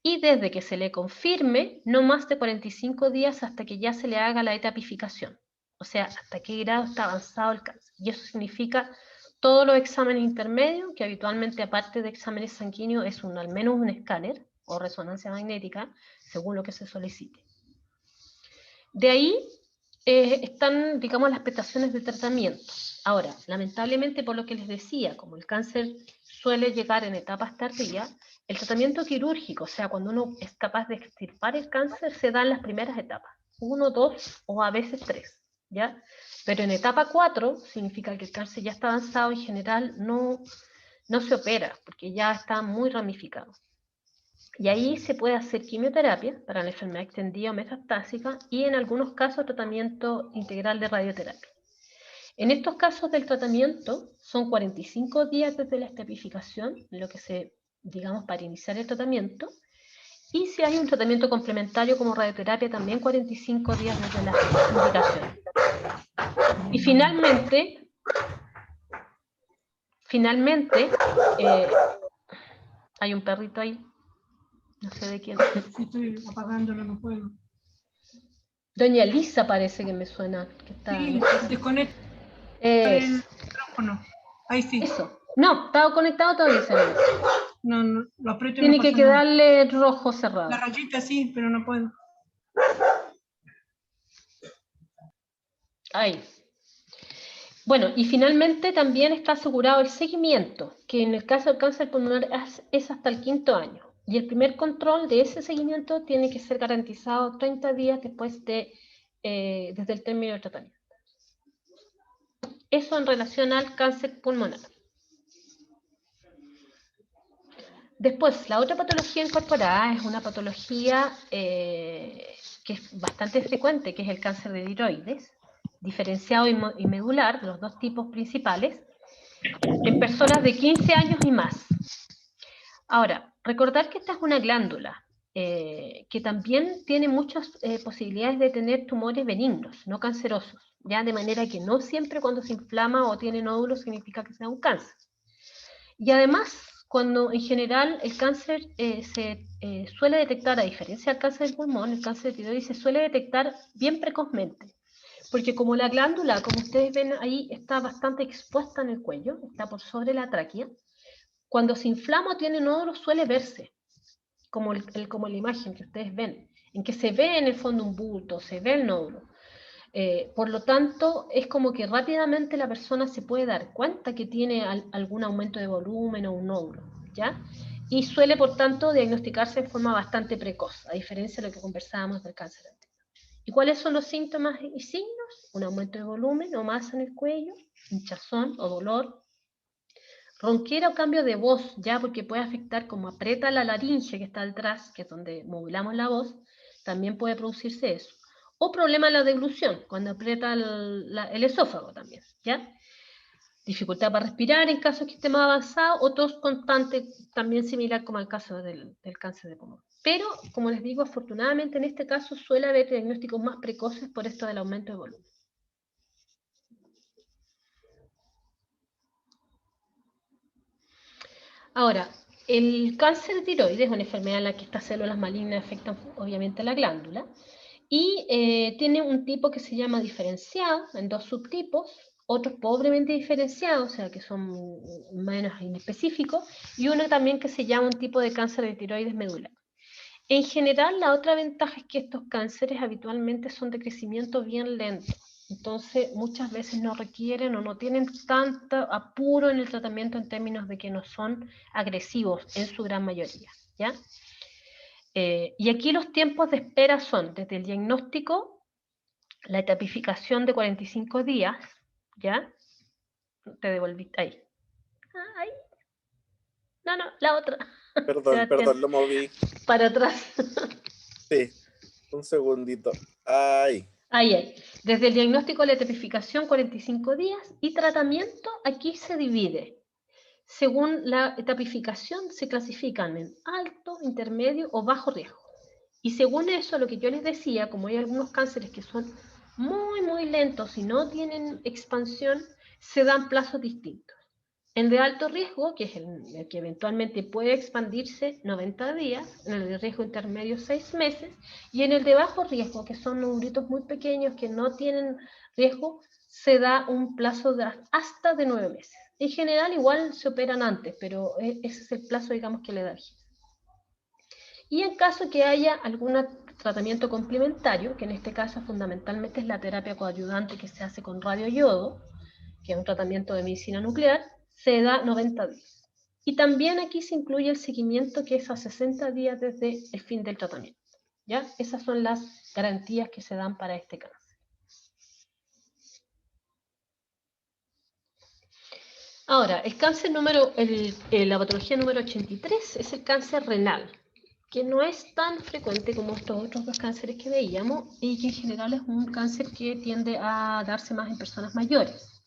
y desde que se le confirme, no más de 45 días hasta que ya se le haga la etapificación, o sea, hasta qué grado está avanzado el cáncer. Y eso significa todos los exámenes intermedios, que habitualmente aparte de exámenes sanguíneos es al menos un escáner o resonancia magnética, según lo que se solicite. De ahí están, digamos, las prestaciones de tratamiento. Ahora, lamentablemente, por lo que les decía, como el cáncer suele llegar en etapas tardías, el tratamiento quirúrgico, o sea, cuando uno es capaz de extirpar el cáncer, se da en las primeras etapas, 1, 2 o a veces 3, ¿ya? Pero en etapa 4 significa que el cáncer ya está avanzado, en general no se opera, porque ya está muy ramificado. Y ahí se puede hacer quimioterapia para la enfermedad extendida o metastásica y en algunos casos tratamiento integral de radioterapia. En estos casos del tratamiento son 45 días desde la estapificación, lo que se, digamos, para iniciar el tratamiento, y si hay un tratamiento complementario como radioterapia, también 45 días desde la indicación. Y finalmente hay un perrito ahí. No sé de quién. Si estoy apagándolo, no puedo. Doña Elisa parece que me suena. Que está sí, desconecta el micrófono. Ahí sí. Eso. No, estaba conectado todavía. No, lo aprieto. Tiene que quedarle rojo cerrado. La rayita sí, pero no puedo. Ahí. Bueno, y finalmente también está asegurado el seguimiento, que en el caso del cáncer pulmonar es hasta el 5º año. Y el primer control de ese seguimiento tiene que ser garantizado 30 días después desde el término del tratamiento. Eso en relación al cáncer pulmonar. Después, la otra patología incorporada es una patología que es bastante frecuente, que es el cáncer de tiroides, diferenciado y medular, los dos tipos principales, en personas de 15 años y más. Ahora, recordar que esta es una glándula, que también tiene muchas posibilidades de tener tumores benignos, no cancerosos, ya de manera que no siempre cuando se inflama o tiene nódulos significa que sea un cáncer. Y además, cuando en general el cáncer se suele detectar, a diferencia del cáncer del pulmón, el cáncer de tiroides se suele detectar bien precozmente, porque como la glándula, como ustedes ven ahí, está bastante expuesta en el cuello, está por sobre la tráquea, cuando se inflama o tiene nódulos suele verse, como la imagen que ustedes ven, en que se ve en el fondo un bulto, se ve el nódulo. Por lo tanto, es como que rápidamente la persona se puede dar cuenta que tiene algún aumento de volumen o un nódulo, ¿ya? Y suele, por tanto, diagnosticarse de forma bastante precoz, a diferencia de lo que conversábamos del cáncer anterior. ¿Y cuáles son los síntomas y signos? Un aumento de volumen o masa en el cuello, hinchazón o dolor, ronquera o cambio de voz, ya porque puede afectar como aprieta la laringe que está detrás, que es donde modulamos la voz, también puede producirse eso. O problema en la deglución, cuando aprieta el esófago también, ¿ya? Dificultad para respirar en caso que esté más avanzado, o tos constante, también similar como el caso del cáncer de pulmón. Pero, como les digo, afortunadamente en este caso suele haber diagnósticos más precoces por esto del aumento de volumen. Ahora, el cáncer de tiroides es una enfermedad en la que estas células malignas afectan obviamente a la glándula y tiene un tipo que se llama diferenciado en dos subtipos, otros pobremente diferenciados, o sea que son menos inespecíficos, y uno también que se llama un tipo de cáncer de tiroides medular. En general, la otra ventaja es que estos cánceres habitualmente son de crecimiento bien lento. Entonces, muchas veces no requieren o no tienen tanto apuro en el tratamiento en términos de que no son agresivos en su gran mayoría, ¿ya? Y aquí los tiempos de espera son desde el diagnóstico, la etapificación de 45 días, ¿ya? Te devolviste ahí. Ah, ahí. No, la otra. Perdón, lo moví. Para atrás. Sí, un segundito. Ahí. Ahí. Desde el diagnóstico, la etapificación, 45 días, y tratamiento, aquí se divide. Según la etapificación, se clasifican en alto, intermedio o bajo riesgo. Y según eso, lo que yo les decía, como hay algunos cánceres que son muy, muy lentos y no tienen expansión, se dan plazos distintos. En de alto riesgo, que es el que eventualmente puede expandirse 90 días, en el de riesgo intermedio 6 meses, y en el de bajo riesgo, que son nodulitos muy pequeños que no tienen riesgo, se da un plazo de hasta de 9 meses. En general igual se operan antes, pero ese es el plazo, digamos, que le da el GIS. Y en caso que haya algún tratamiento complementario, que en este caso fundamentalmente es la terapia coadyuvante que se hace con radioyodo, que es un tratamiento de medicina nuclear, se da 90 días. Y también aquí se incluye el seguimiento, que es a 60 días desde el fin del tratamiento, ¿ya? Esas son las garantías que se dan para este cáncer. Ahora, el cáncer la patología número 83 es el cáncer renal, que no es tan frecuente como estos otros dos cánceres que veíamos y que en general es un cáncer que tiende a darse más en personas mayores.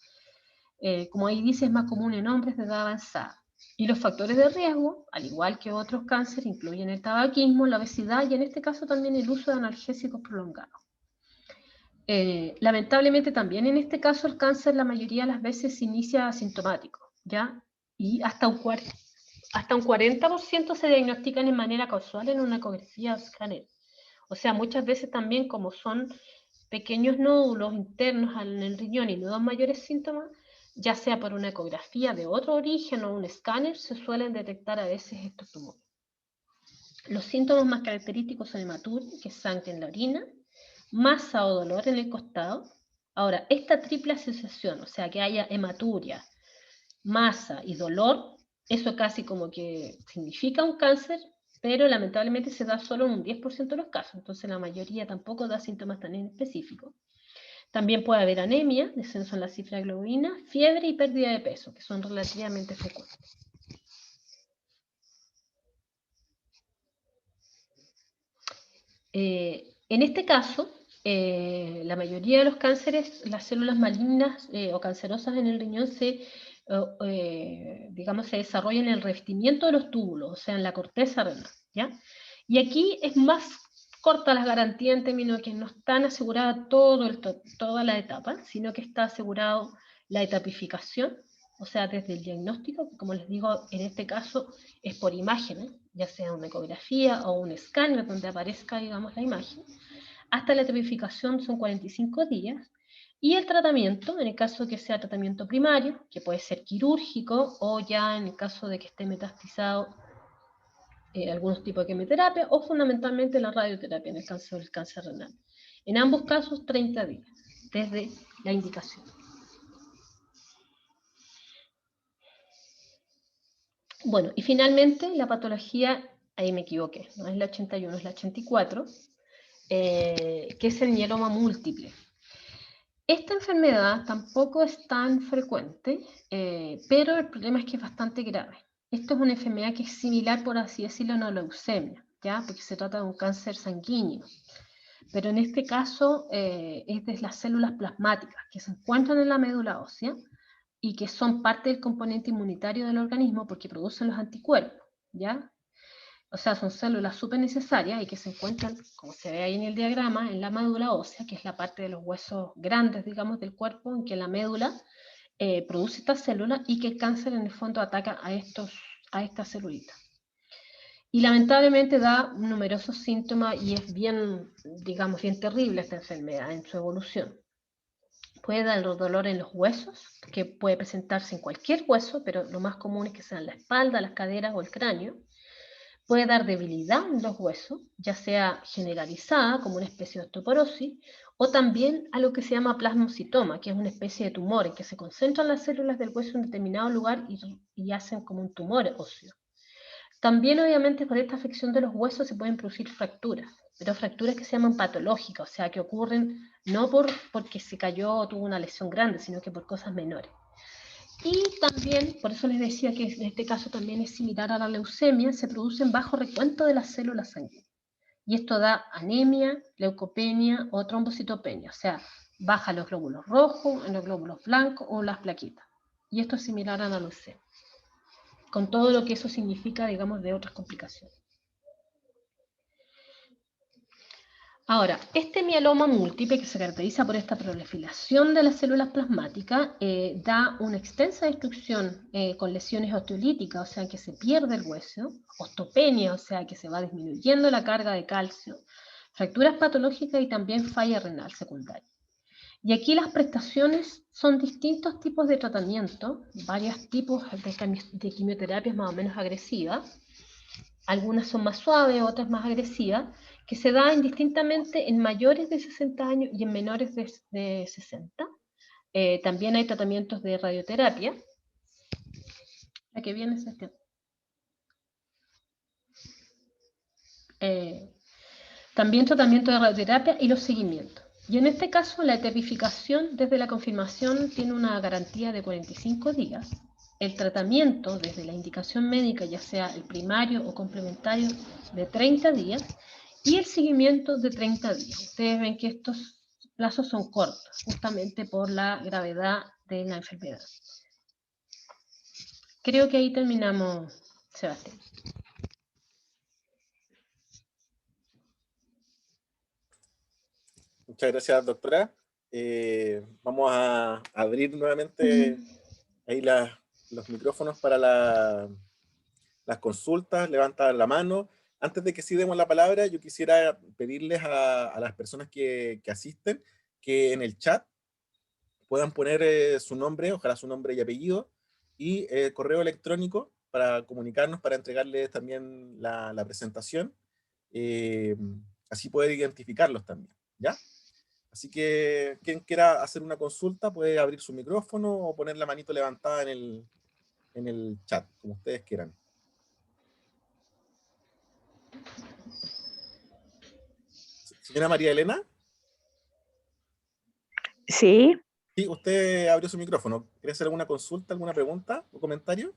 Como ahí dice, es más común en hombres de edad avanzada. Y los factores de riesgo, al igual que otros cánceres, incluyen el tabaquismo, la obesidad y en este caso también el uso de analgésicos prolongados. Lamentablemente también en este caso el cáncer la mayoría de las veces se inicia asintomático, ¿ya? Y hasta un 40% se diagnostican en manera causal en una ecografía o escáner. O sea, muchas veces también como son pequeños nódulos internos en el riñón y no dan mayores síntomas, ya sea por una ecografía de otro origen o un escáner, se suelen detectar a veces estos tumores. Los síntomas más característicos son hematuria, que es sangre en la orina, masa o dolor en el costado. Ahora, esta triple asociación, o sea, que haya hematuria, masa y dolor, eso casi como que significa un cáncer, pero lamentablemente se da solo en un 10% de los casos, entonces la mayoría tampoco da síntomas tan específicos. También puede haber anemia, descenso en la cifra de globulina, fiebre y pérdida de peso, que son relativamente frecuentes. En este caso, la mayoría de los cánceres, las células malignas o cancerosas en el riñón digamos, se desarrollan en el revestimiento de los túbulos, o sea, en la corteza renal, ¿ya? Y aquí es más corta la garantía en términos de que no están aseguradas toda la etapa, sino que está asegurado la etapificación, o sea, desde el diagnóstico, que como les digo, en este caso es por imágenes, ya sea una ecografía o un escáner donde aparezca, digamos, la imagen, hasta la etapificación son 45 días, y el tratamiento, en el caso que sea tratamiento primario, que puede ser quirúrgico, o ya en el caso de que esté metastizado, algunos tipos de quimioterapia, o fundamentalmente la radioterapia en el caso del cáncer renal. En ambos casos, 30 días, desde la indicación. Bueno, y finalmente la patología, ahí me equivoqué, no es la 81, es la 84, que es el mieloma múltiple. Esta enfermedad tampoco es tan frecuente, pero el problema es que es bastante grave. Esto es una enfermedad que es similar, por así decirlo, a una leucemia, ¿ya? Porque se trata de un cáncer sanguíneo. Pero en este caso es de las células plasmáticas que se encuentran en la médula ósea y que son parte del componente inmunitario del organismo porque producen los anticuerpos, ¿ya? O sea, son células súper necesarias y que se encuentran, como se ve ahí en el diagrama, en la médula ósea, que es la parte de los huesos grandes, digamos, del cuerpo, en que la médula produce estas células y que el cáncer en el fondo ataca a estas celulitas. Y lamentablemente da numerosos síntomas y es bien, digamos, bien terrible esta enfermedad en su evolución. Puede dar dolor en los huesos, que puede presentarse en cualquier hueso, pero lo más común es que sean la espalda, las caderas o el cráneo. Puede dar debilidad en los huesos, ya sea generalizada, como una especie de osteoporosis, o también a lo que se llama plasmocitoma, que es una especie de tumor en que se concentran las células del hueso en determinado lugar y hacen como un tumor óseo. También, obviamente, con esta afección de los huesos se pueden producir fracturas, pero fracturas que se llaman patológicas, o sea, que ocurren no porque se cayó o tuvo una lesión grande, sino que por cosas menores. Y también, por eso les decía que en este caso también es similar a la leucemia, se producen bajo recuento de las células sanguíneas. Y esto da anemia, leucopenia o trombocitopenia, o sea, baja los glóbulos rojos, en los glóbulos blancos o las plaquetas. Y esto es similar a la leucemia, con todo lo que eso significa, digamos, de otras complicaciones. Ahora, este mieloma múltiple, que se caracteriza por esta proliferación de las células plasmáticas, da una extensa destrucción con lesiones osteolíticas, o sea que se pierde el hueso, osteopenia, o sea que se va disminuyendo la carga de calcio, fracturas patológicas y también falla renal secundaria. Y aquí las prestaciones son distintos tipos de tratamiento, varios tipos de quimioterapias más o menos agresivas, algunas son más suaves, otras más agresivas, que se da indistintamente en mayores de 60 años y en menores de 60. También hay tratamientos de radioterapia. La que viene es también tratamiento de radioterapia y los seguimientos. Y en este caso, la etapificación desde la confirmación tiene una garantía de 45 días. El tratamiento desde la indicación médica, ya sea el primario o complementario, de 30 días. Y el seguimiento de 30 días. Ustedes ven que estos plazos son cortos, justamente por la gravedad de la enfermedad. Creo que ahí terminamos, Sebastián. Muchas gracias, doctora. Vamos a abrir nuevamente ahí los micrófonos para las consultas. Levanta la mano. Antes de que sí demos la palabra, yo quisiera pedirles a las personas que asisten que en el chat puedan poner su nombre, ojalá su nombre y apellido, y correo electrónico para comunicarnos, para entregarles también la presentación. Así poder identificarlos también, ¿ya? Así que quien quiera hacer una consulta puede abrir su micrófono o poner la manito levantada en el chat, como ustedes quieran. Señora María Elena. Sí. Sí, usted abrió su micrófono. ¿Quiere hacer alguna consulta, alguna pregunta o comentario?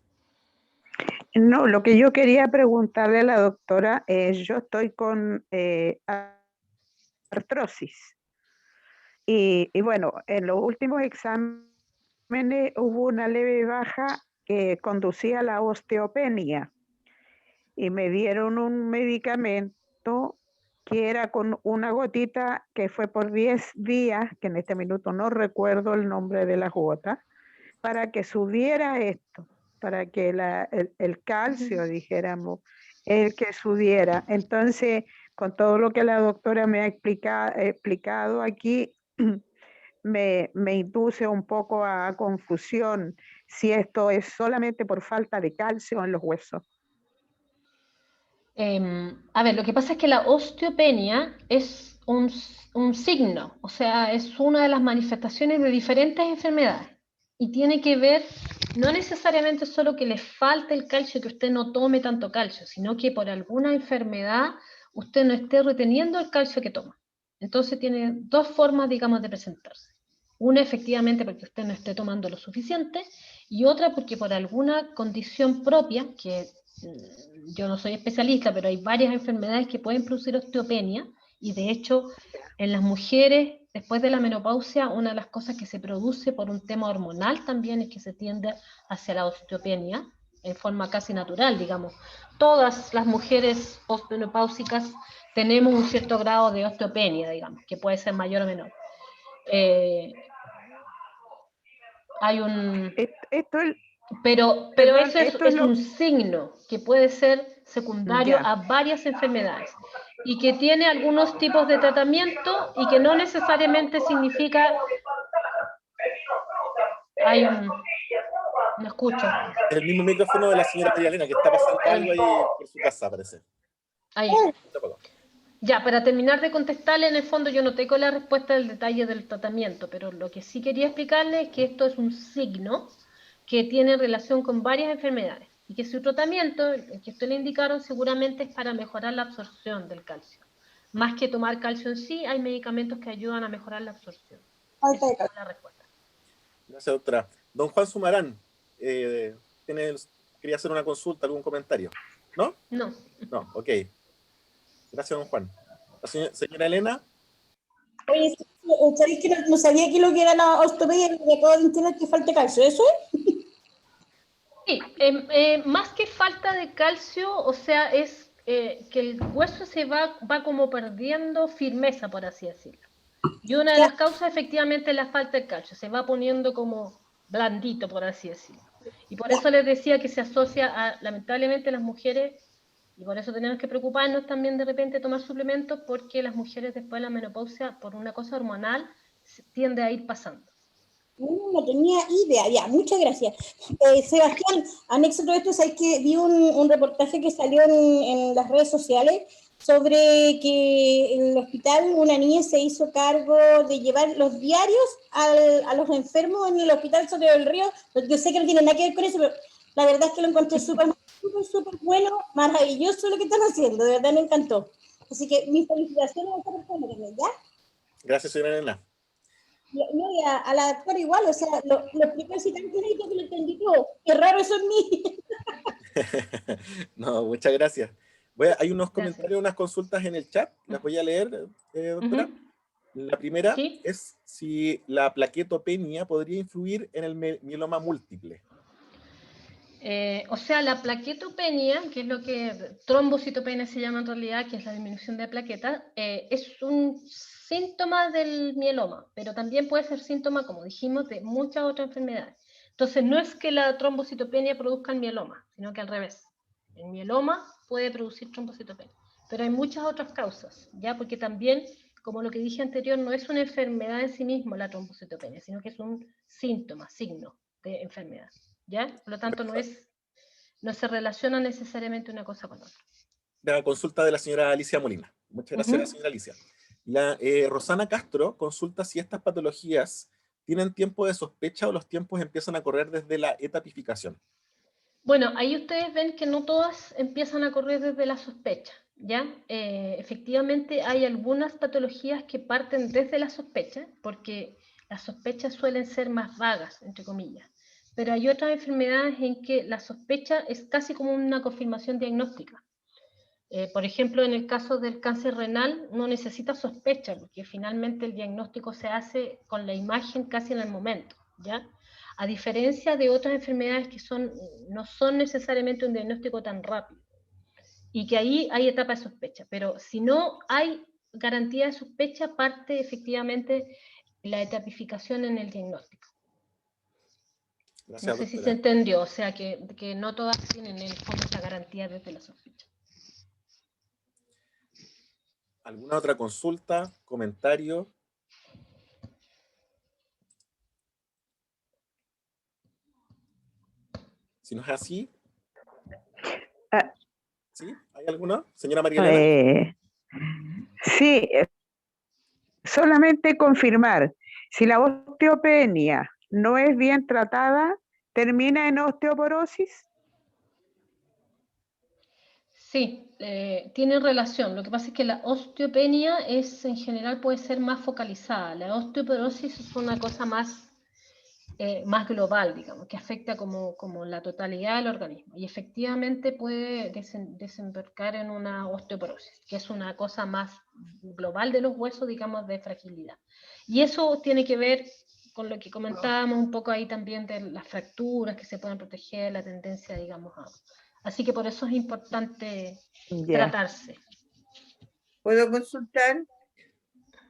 No, lo que yo quería preguntarle a la doctora es, yo estoy con artrosis. Y bueno, en los últimos exámenes hubo una leve baja que conducía a la osteopenia. Y me dieron un medicamento que era con una gotita que fue por 10 días, que en este minuto no recuerdo el nombre de la gota, para que subiera esto, para que el calcio, dijéramos, el que subiera. Entonces, con todo lo que la doctora me ha explicado aquí, me induce un poco a confusión si esto es solamente por falta de calcio en los huesos. A ver, lo que pasa es que la osteopenia es un signo, o sea, es una de las manifestaciones de diferentes enfermedades y tiene que ver no necesariamente solo que le falte el calcio, que usted no tome tanto calcio, sino que por alguna enfermedad usted no esté reteniendo el calcio que toma. Entonces tiene dos formas, digamos, de presentarse. Una, efectivamente, porque usted no esté tomando lo suficiente, y otra porque por alguna condición propia, que yo no soy especialista, pero hay varias enfermedades que pueden producir osteopenia, y de hecho, en las mujeres, después de la menopausia, una de las cosas que se produce por un tema hormonal también es que se tiende hacia la osteopenia, en forma casi natural, digamos. Todas las mujeres postmenopáusicas tenemos un cierto grado de osteopenia, digamos, que puede ser mayor o menor. Hay un... Pero eso es un signo que puede ser secundario a varias enfermedades y que tiene algunos tipos de tratamiento y que no necesariamente significa... No escucho. El mismo micrófono de la señora María Elena, que está pasando algo ahí por su casa, parece. Ahí. Ya, para terminar de contestarle, en el fondo yo no tengo la respuesta del detalle del tratamiento, pero lo que sí quería explicarle es que esto es un signo que tiene relación con varias enfermedades y que su tratamiento, el que usted le indicaron, seguramente es para mejorar la absorción del calcio. Más que tomar calcio en sí, hay medicamentos que ayudan a mejorar la absorción. Esa es la respuesta. Gracias, doctora. Don Juan Sumarán, quería hacer una consulta, algún comentario. ¿No? No. No, ok. Gracias, don Juan. La señora Elena. Oye, ¿sabéis que no sabía que lo que era la osteopenia y acabo de entender que falta calcio? ¿Eso es? Sí, más que falta de calcio, o sea, es que el hueso se va como perdiendo firmeza, por así decirlo. Y una de las causas efectivamente es la falta de calcio, se va poniendo como blandito, por así decirlo. Y por eso les decía que se asocia a, lamentablemente, las mujeres, y por eso tenemos que preocuparnos también de repente tomar suplementos, porque las mujeres después de la menopausia, por una cosa hormonal, tiende a ir pasando. No tenía idea, ya, muchas gracias. Sebastián, anexo todo esto, sabes que vi un reportaje que salió en las redes sociales sobre que en el hospital una niña se hizo cargo de llevar los diarios a los enfermos en el hospital Soto del Río. Yo sé que no tiene nada que ver con eso, pero la verdad es que lo encontré súper bueno, maravilloso lo que están haciendo, de verdad me encantó. Así que mis felicitaciones a esta persona también, ¿ya? Gracias, señora Elena. No, y a la doctora igual, o sea, lo expliqué así tan clarito que lo entendí todo. Qué raro eso en mí. No, muchas gracias. Hay unos comentarios, unas consultas en el chat, las voy a leer, doctora. La primera es si la plaquetopenia podría influir en el mieloma múltiple. O sea, la plaquetopenia, que es lo que trombocitopenia se llama en realidad, que es la disminución de plaquetas, es un síntoma del mieloma, pero también puede ser síntoma, como dijimos, de muchas otras enfermedades. Entonces, no es que la trombocitopenia produzca el mieloma, sino que al revés. El mieloma puede producir trombocitopenia, pero hay muchas otras causas, ¿ya? Porque también, como lo que dije anterior, no es una enfermedad en sí mismo la trombocitopenia, sino que es un síntoma, signo de enfermedad. ¿Ya? Por lo tanto, no se relaciona necesariamente una cosa con otra. La consulta de la señora Alicia Molina. Muchas gracias, señora Alicia. La Rosana Castro consulta si estas patologías tienen tiempo de sospecha o los tiempos empiezan a correr desde la etapificación. Bueno, ahí ustedes ven que no todas empiezan a correr desde la sospecha, ¿ya? Efectivamente hay algunas patologías que parten desde la sospecha, porque las sospechas suelen ser más vagas, entre comillas. Pero hay otras enfermedades en que la sospecha es casi como una confirmación diagnóstica. Por ejemplo, en el caso del cáncer renal no necesita sospecha, porque finalmente el diagnóstico se hace con la imagen casi en el momento, ¿ya? A diferencia de otras enfermedades que no son necesariamente un diagnóstico tan rápido, y que ahí hay etapa de sospecha, pero si no hay garantía de sospecha, parte efectivamente la etapificación en el diagnóstico. Gracias, no sé doctora. si se entendió, o sea que no todas tienen en el fondo esta garantía desde la sospecha. ¿Alguna otra consulta, comentario? Si no es así. ¿Sí? ¿Hay alguna? Señora María Elena. Sí, solamente confirmar, si la osteopenia no es bien tratada, ¿termina en osteoporosis? Sí, tiene relación. Lo que pasa es que la osteopenia en general puede ser más focalizada. La osteoporosis es una cosa más global, digamos, que afecta como la totalidad del organismo. Y efectivamente puede desembarcar en una osteoporosis, que es una cosa más global de los huesos, digamos, de fragilidad. Y eso tiene que ver con lo que comentábamos un poco ahí también de las fracturas que se pueden proteger, la tendencia, digamos, Así que por eso es importante tratarse. ¿Puedo consultar?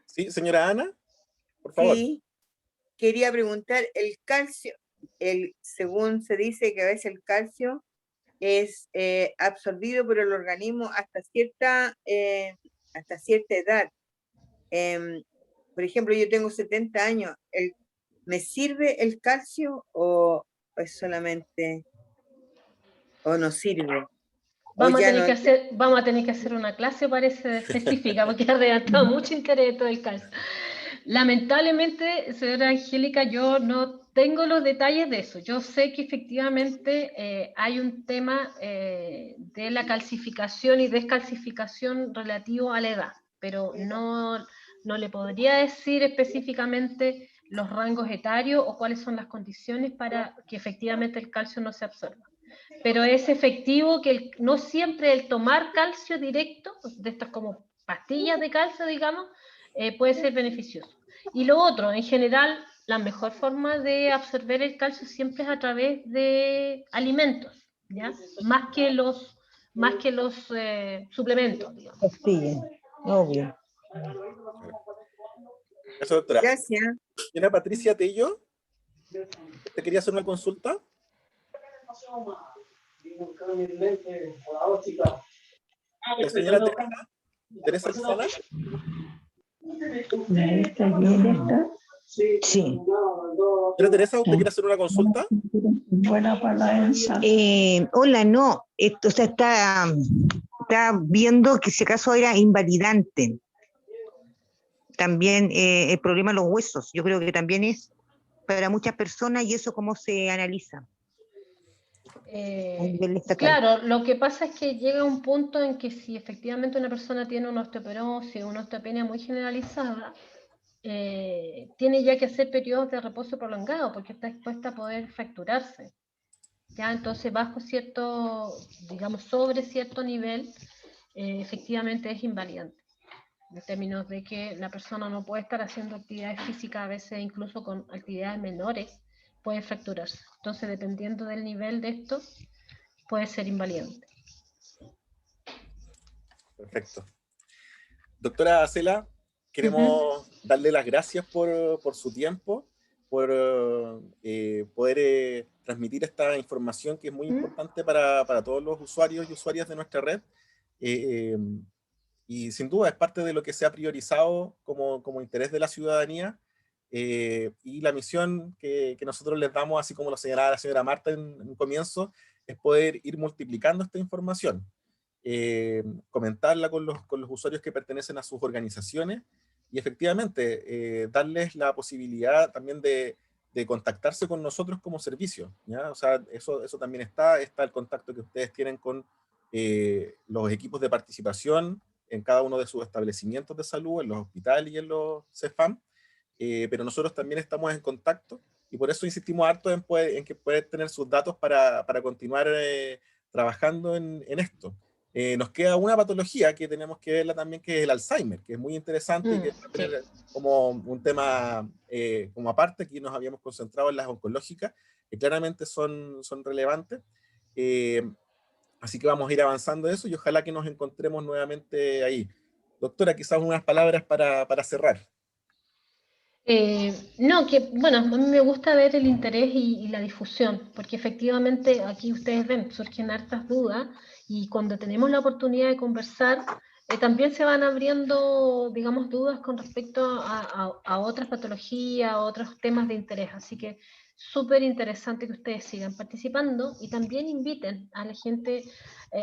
Sí, señora Ana, por favor. Sí, quería preguntar, el calcio, según se dice que a veces el calcio es absorbido por el organismo hasta cierta edad. Por ejemplo, yo tengo 70 años. ¿Me sirve el calcio o es solamente... o no sirve? Vamos a tener que hacer una clase, parece, específica, porque ha levantado mucho interés todo el caso. Lamentablemente, señora Angélica, yo no tengo los detalles de eso. Yo sé que efectivamente hay un tema de la calcificación y descalcificación relativo a la edad, pero no le podría decir específicamente los rangos etarios o cuáles son las condiciones para que efectivamente el calcio no se absorba. Pero es efectivo que no siempre el tomar calcio directo, de estas como pastillas de calcio, digamos, puede ser beneficioso. Y lo otro, en general, la mejor forma de absorber el calcio siempre es a través de alimentos, ¿ya? Más que los suplementos, digamos. Sí, obvio. Gracias, doctora. Gracias. Señora Patricia Tello, ¿te quería hacer una consulta? La señora Teresa Lizana. Sí. Señora Teresa, ¿usted quiere hacer una consulta? Hola, no. O sea, está viendo que ese caso era invalidante. También el problema de los huesos, yo creo que también es para muchas personas, y eso cómo se analiza. Claro, lo que pasa es que llega un punto en que si efectivamente una persona tiene una osteoporosis, una osteopenia muy generalizada, tiene ya que hacer periodos de reposo prolongado porque está expuesta a poder fracturarse. ¿Ya? Entonces, bajo cierto, digamos, sobre cierto nivel, efectivamente es invalidante. En términos de que la persona no puede estar haciendo actividades físicas, a veces incluso con actividades menores, puede fracturarse. Entonces, dependiendo del nivel de esto, puede ser invalidante. Perfecto. Doctora Acela, queremos darle las gracias por su tiempo, por poder transmitir esta información que es muy importante para todos los usuarios y usuarias de nuestra red. Y sin duda es parte de lo que se ha priorizado como interés de la ciudadanía, y la misión que nosotros les damos, así como lo señalaba la señora Marta en un comienzo, es poder ir multiplicando esta información, comentarla con los usuarios que pertenecen a sus organizaciones y efectivamente darles la posibilidad también de contactarse con nosotros como servicio, ¿ya? O sea, eso también está el contacto que ustedes tienen con los equipos de participación en cada uno de sus establecimientos de salud, en los hospitales y en los CEFAM, pero nosotros también estamos en contacto y por eso insistimos harto en que pueden tener sus datos para continuar trabajando en esto. Nos queda una patología que tenemos que verla también, que es el Alzheimer, que es muy interesante y que es como un tema como aparte. Aquí nos habíamos concentrado en las oncológicas, que claramente son relevantes. Así que vamos a ir avanzando eso y ojalá que nos encontremos nuevamente ahí. Doctora, quizás unas palabras para cerrar. No, que bueno, a mí me gusta ver el interés y la difusión, porque efectivamente aquí ustedes ven, surgen hartas dudas y cuando tenemos la oportunidad de conversar, también se van abriendo, digamos, dudas con respecto a otras patologías, a otros temas de interés, así que súper interesante que ustedes sigan participando y también inviten a la gente.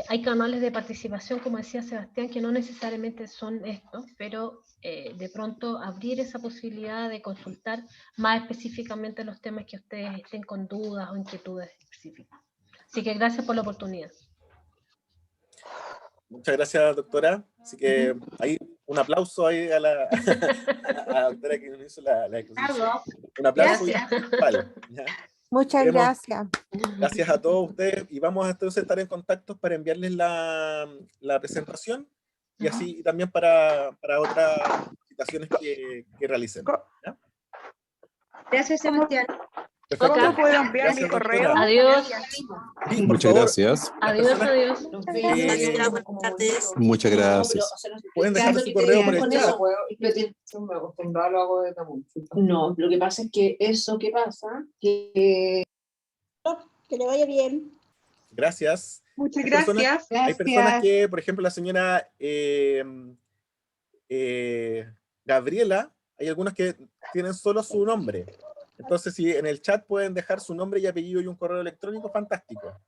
Hay canales de participación, como decía Sebastián, que no necesariamente son estos, pero de pronto abrir esa posibilidad de consultar más específicamente los temas que ustedes estén con dudas o inquietudes específicas. Así que gracias por la oportunidad. Muchas gracias, doctora. Así que ahí un aplauso ahí a la doctora que nos hizo la exposición. Un aplauso. Muchas gracias. Gracias a todos ustedes y vamos a entonces estar en contacto para enviarles la presentación y así también para otras citaciones que realicemos. ¿Ya? Gracias, Sebastián. ¿Cómo puedo enviar mi correo? Adiós. Sí, muchas gracias. Adiós, adiós. Buenas tardes. Muchas gracias. Pueden dejar su correo por el chat. No, lo que pasa es que eso que pasa, que le vaya bien. Gracias. Muchas gracias. Hay personas que, por ejemplo, la señora Gabriela, hay algunas que tienen solo su nombre. Entonces, si en el chat pueden dejar su nombre y apellido y un correo electrónico, fantástico.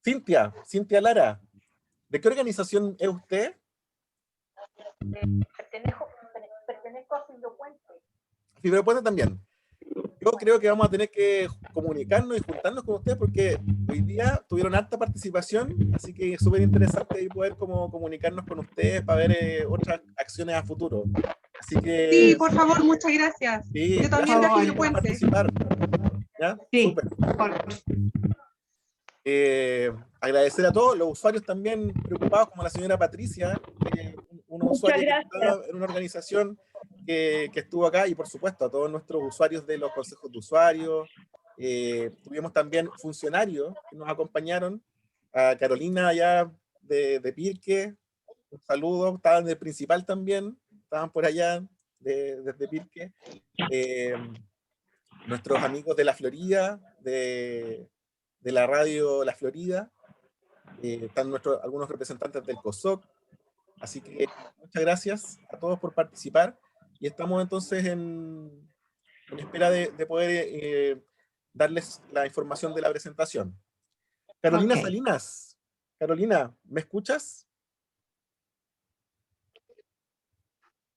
Cintia Lara, ¿de qué organización es usted? Pertenezco a Fibropuente. Fibropuente también. Yo creo que vamos a tener que comunicarnos y juntarnos con ustedes porque hoy día tuvieron alta participación, así que es súper interesante ahí poder como comunicarnos con ustedes para ver otras acciones a futuro. Así que, sí, por favor, muchas gracias. Sí, yo también de Fibropuente. Participar. ¿Ya? Sí. Agradecer a todos los usuarios también preocupados, como la señora Patricia, una usuaria que estaba en una organización que estuvo acá, y por supuesto a todos nuestros usuarios de los consejos de usuarios. Tuvimos también funcionarios que nos acompañaron, a Carolina allá de Pirque, un saludo, estaban del principal también, estaban por allá desde Pirque. Nuestros amigos de la Florida, de la radio La Florida, están algunos representantes del COSOC, así que muchas gracias a todos por participar, y estamos entonces en espera de poder darles la información de la presentación. Carolina Salinas, Carolina, ¿me escuchas?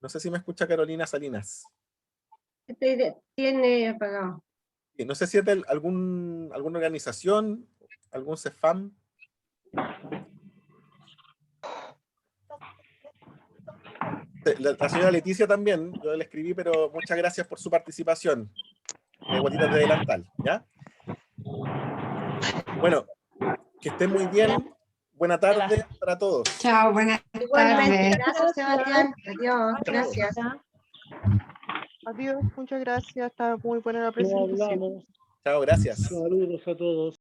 No sé si me escucha Carolina Salinas. tiene apagado. No sé si es de alguna organización, algún CEFAM. La señora Leticia también, yo le escribí, pero muchas gracias por su participación. Botitas de delantal, ¿ya? Bueno, que estén muy bien. Buena tarde para todos. Chao, buenas tardes. Gracias, Sebastián. Adiós, gracias. Adiós, muchas gracias. Está muy buena la presentación. Chao, gracias. Saludos a todos.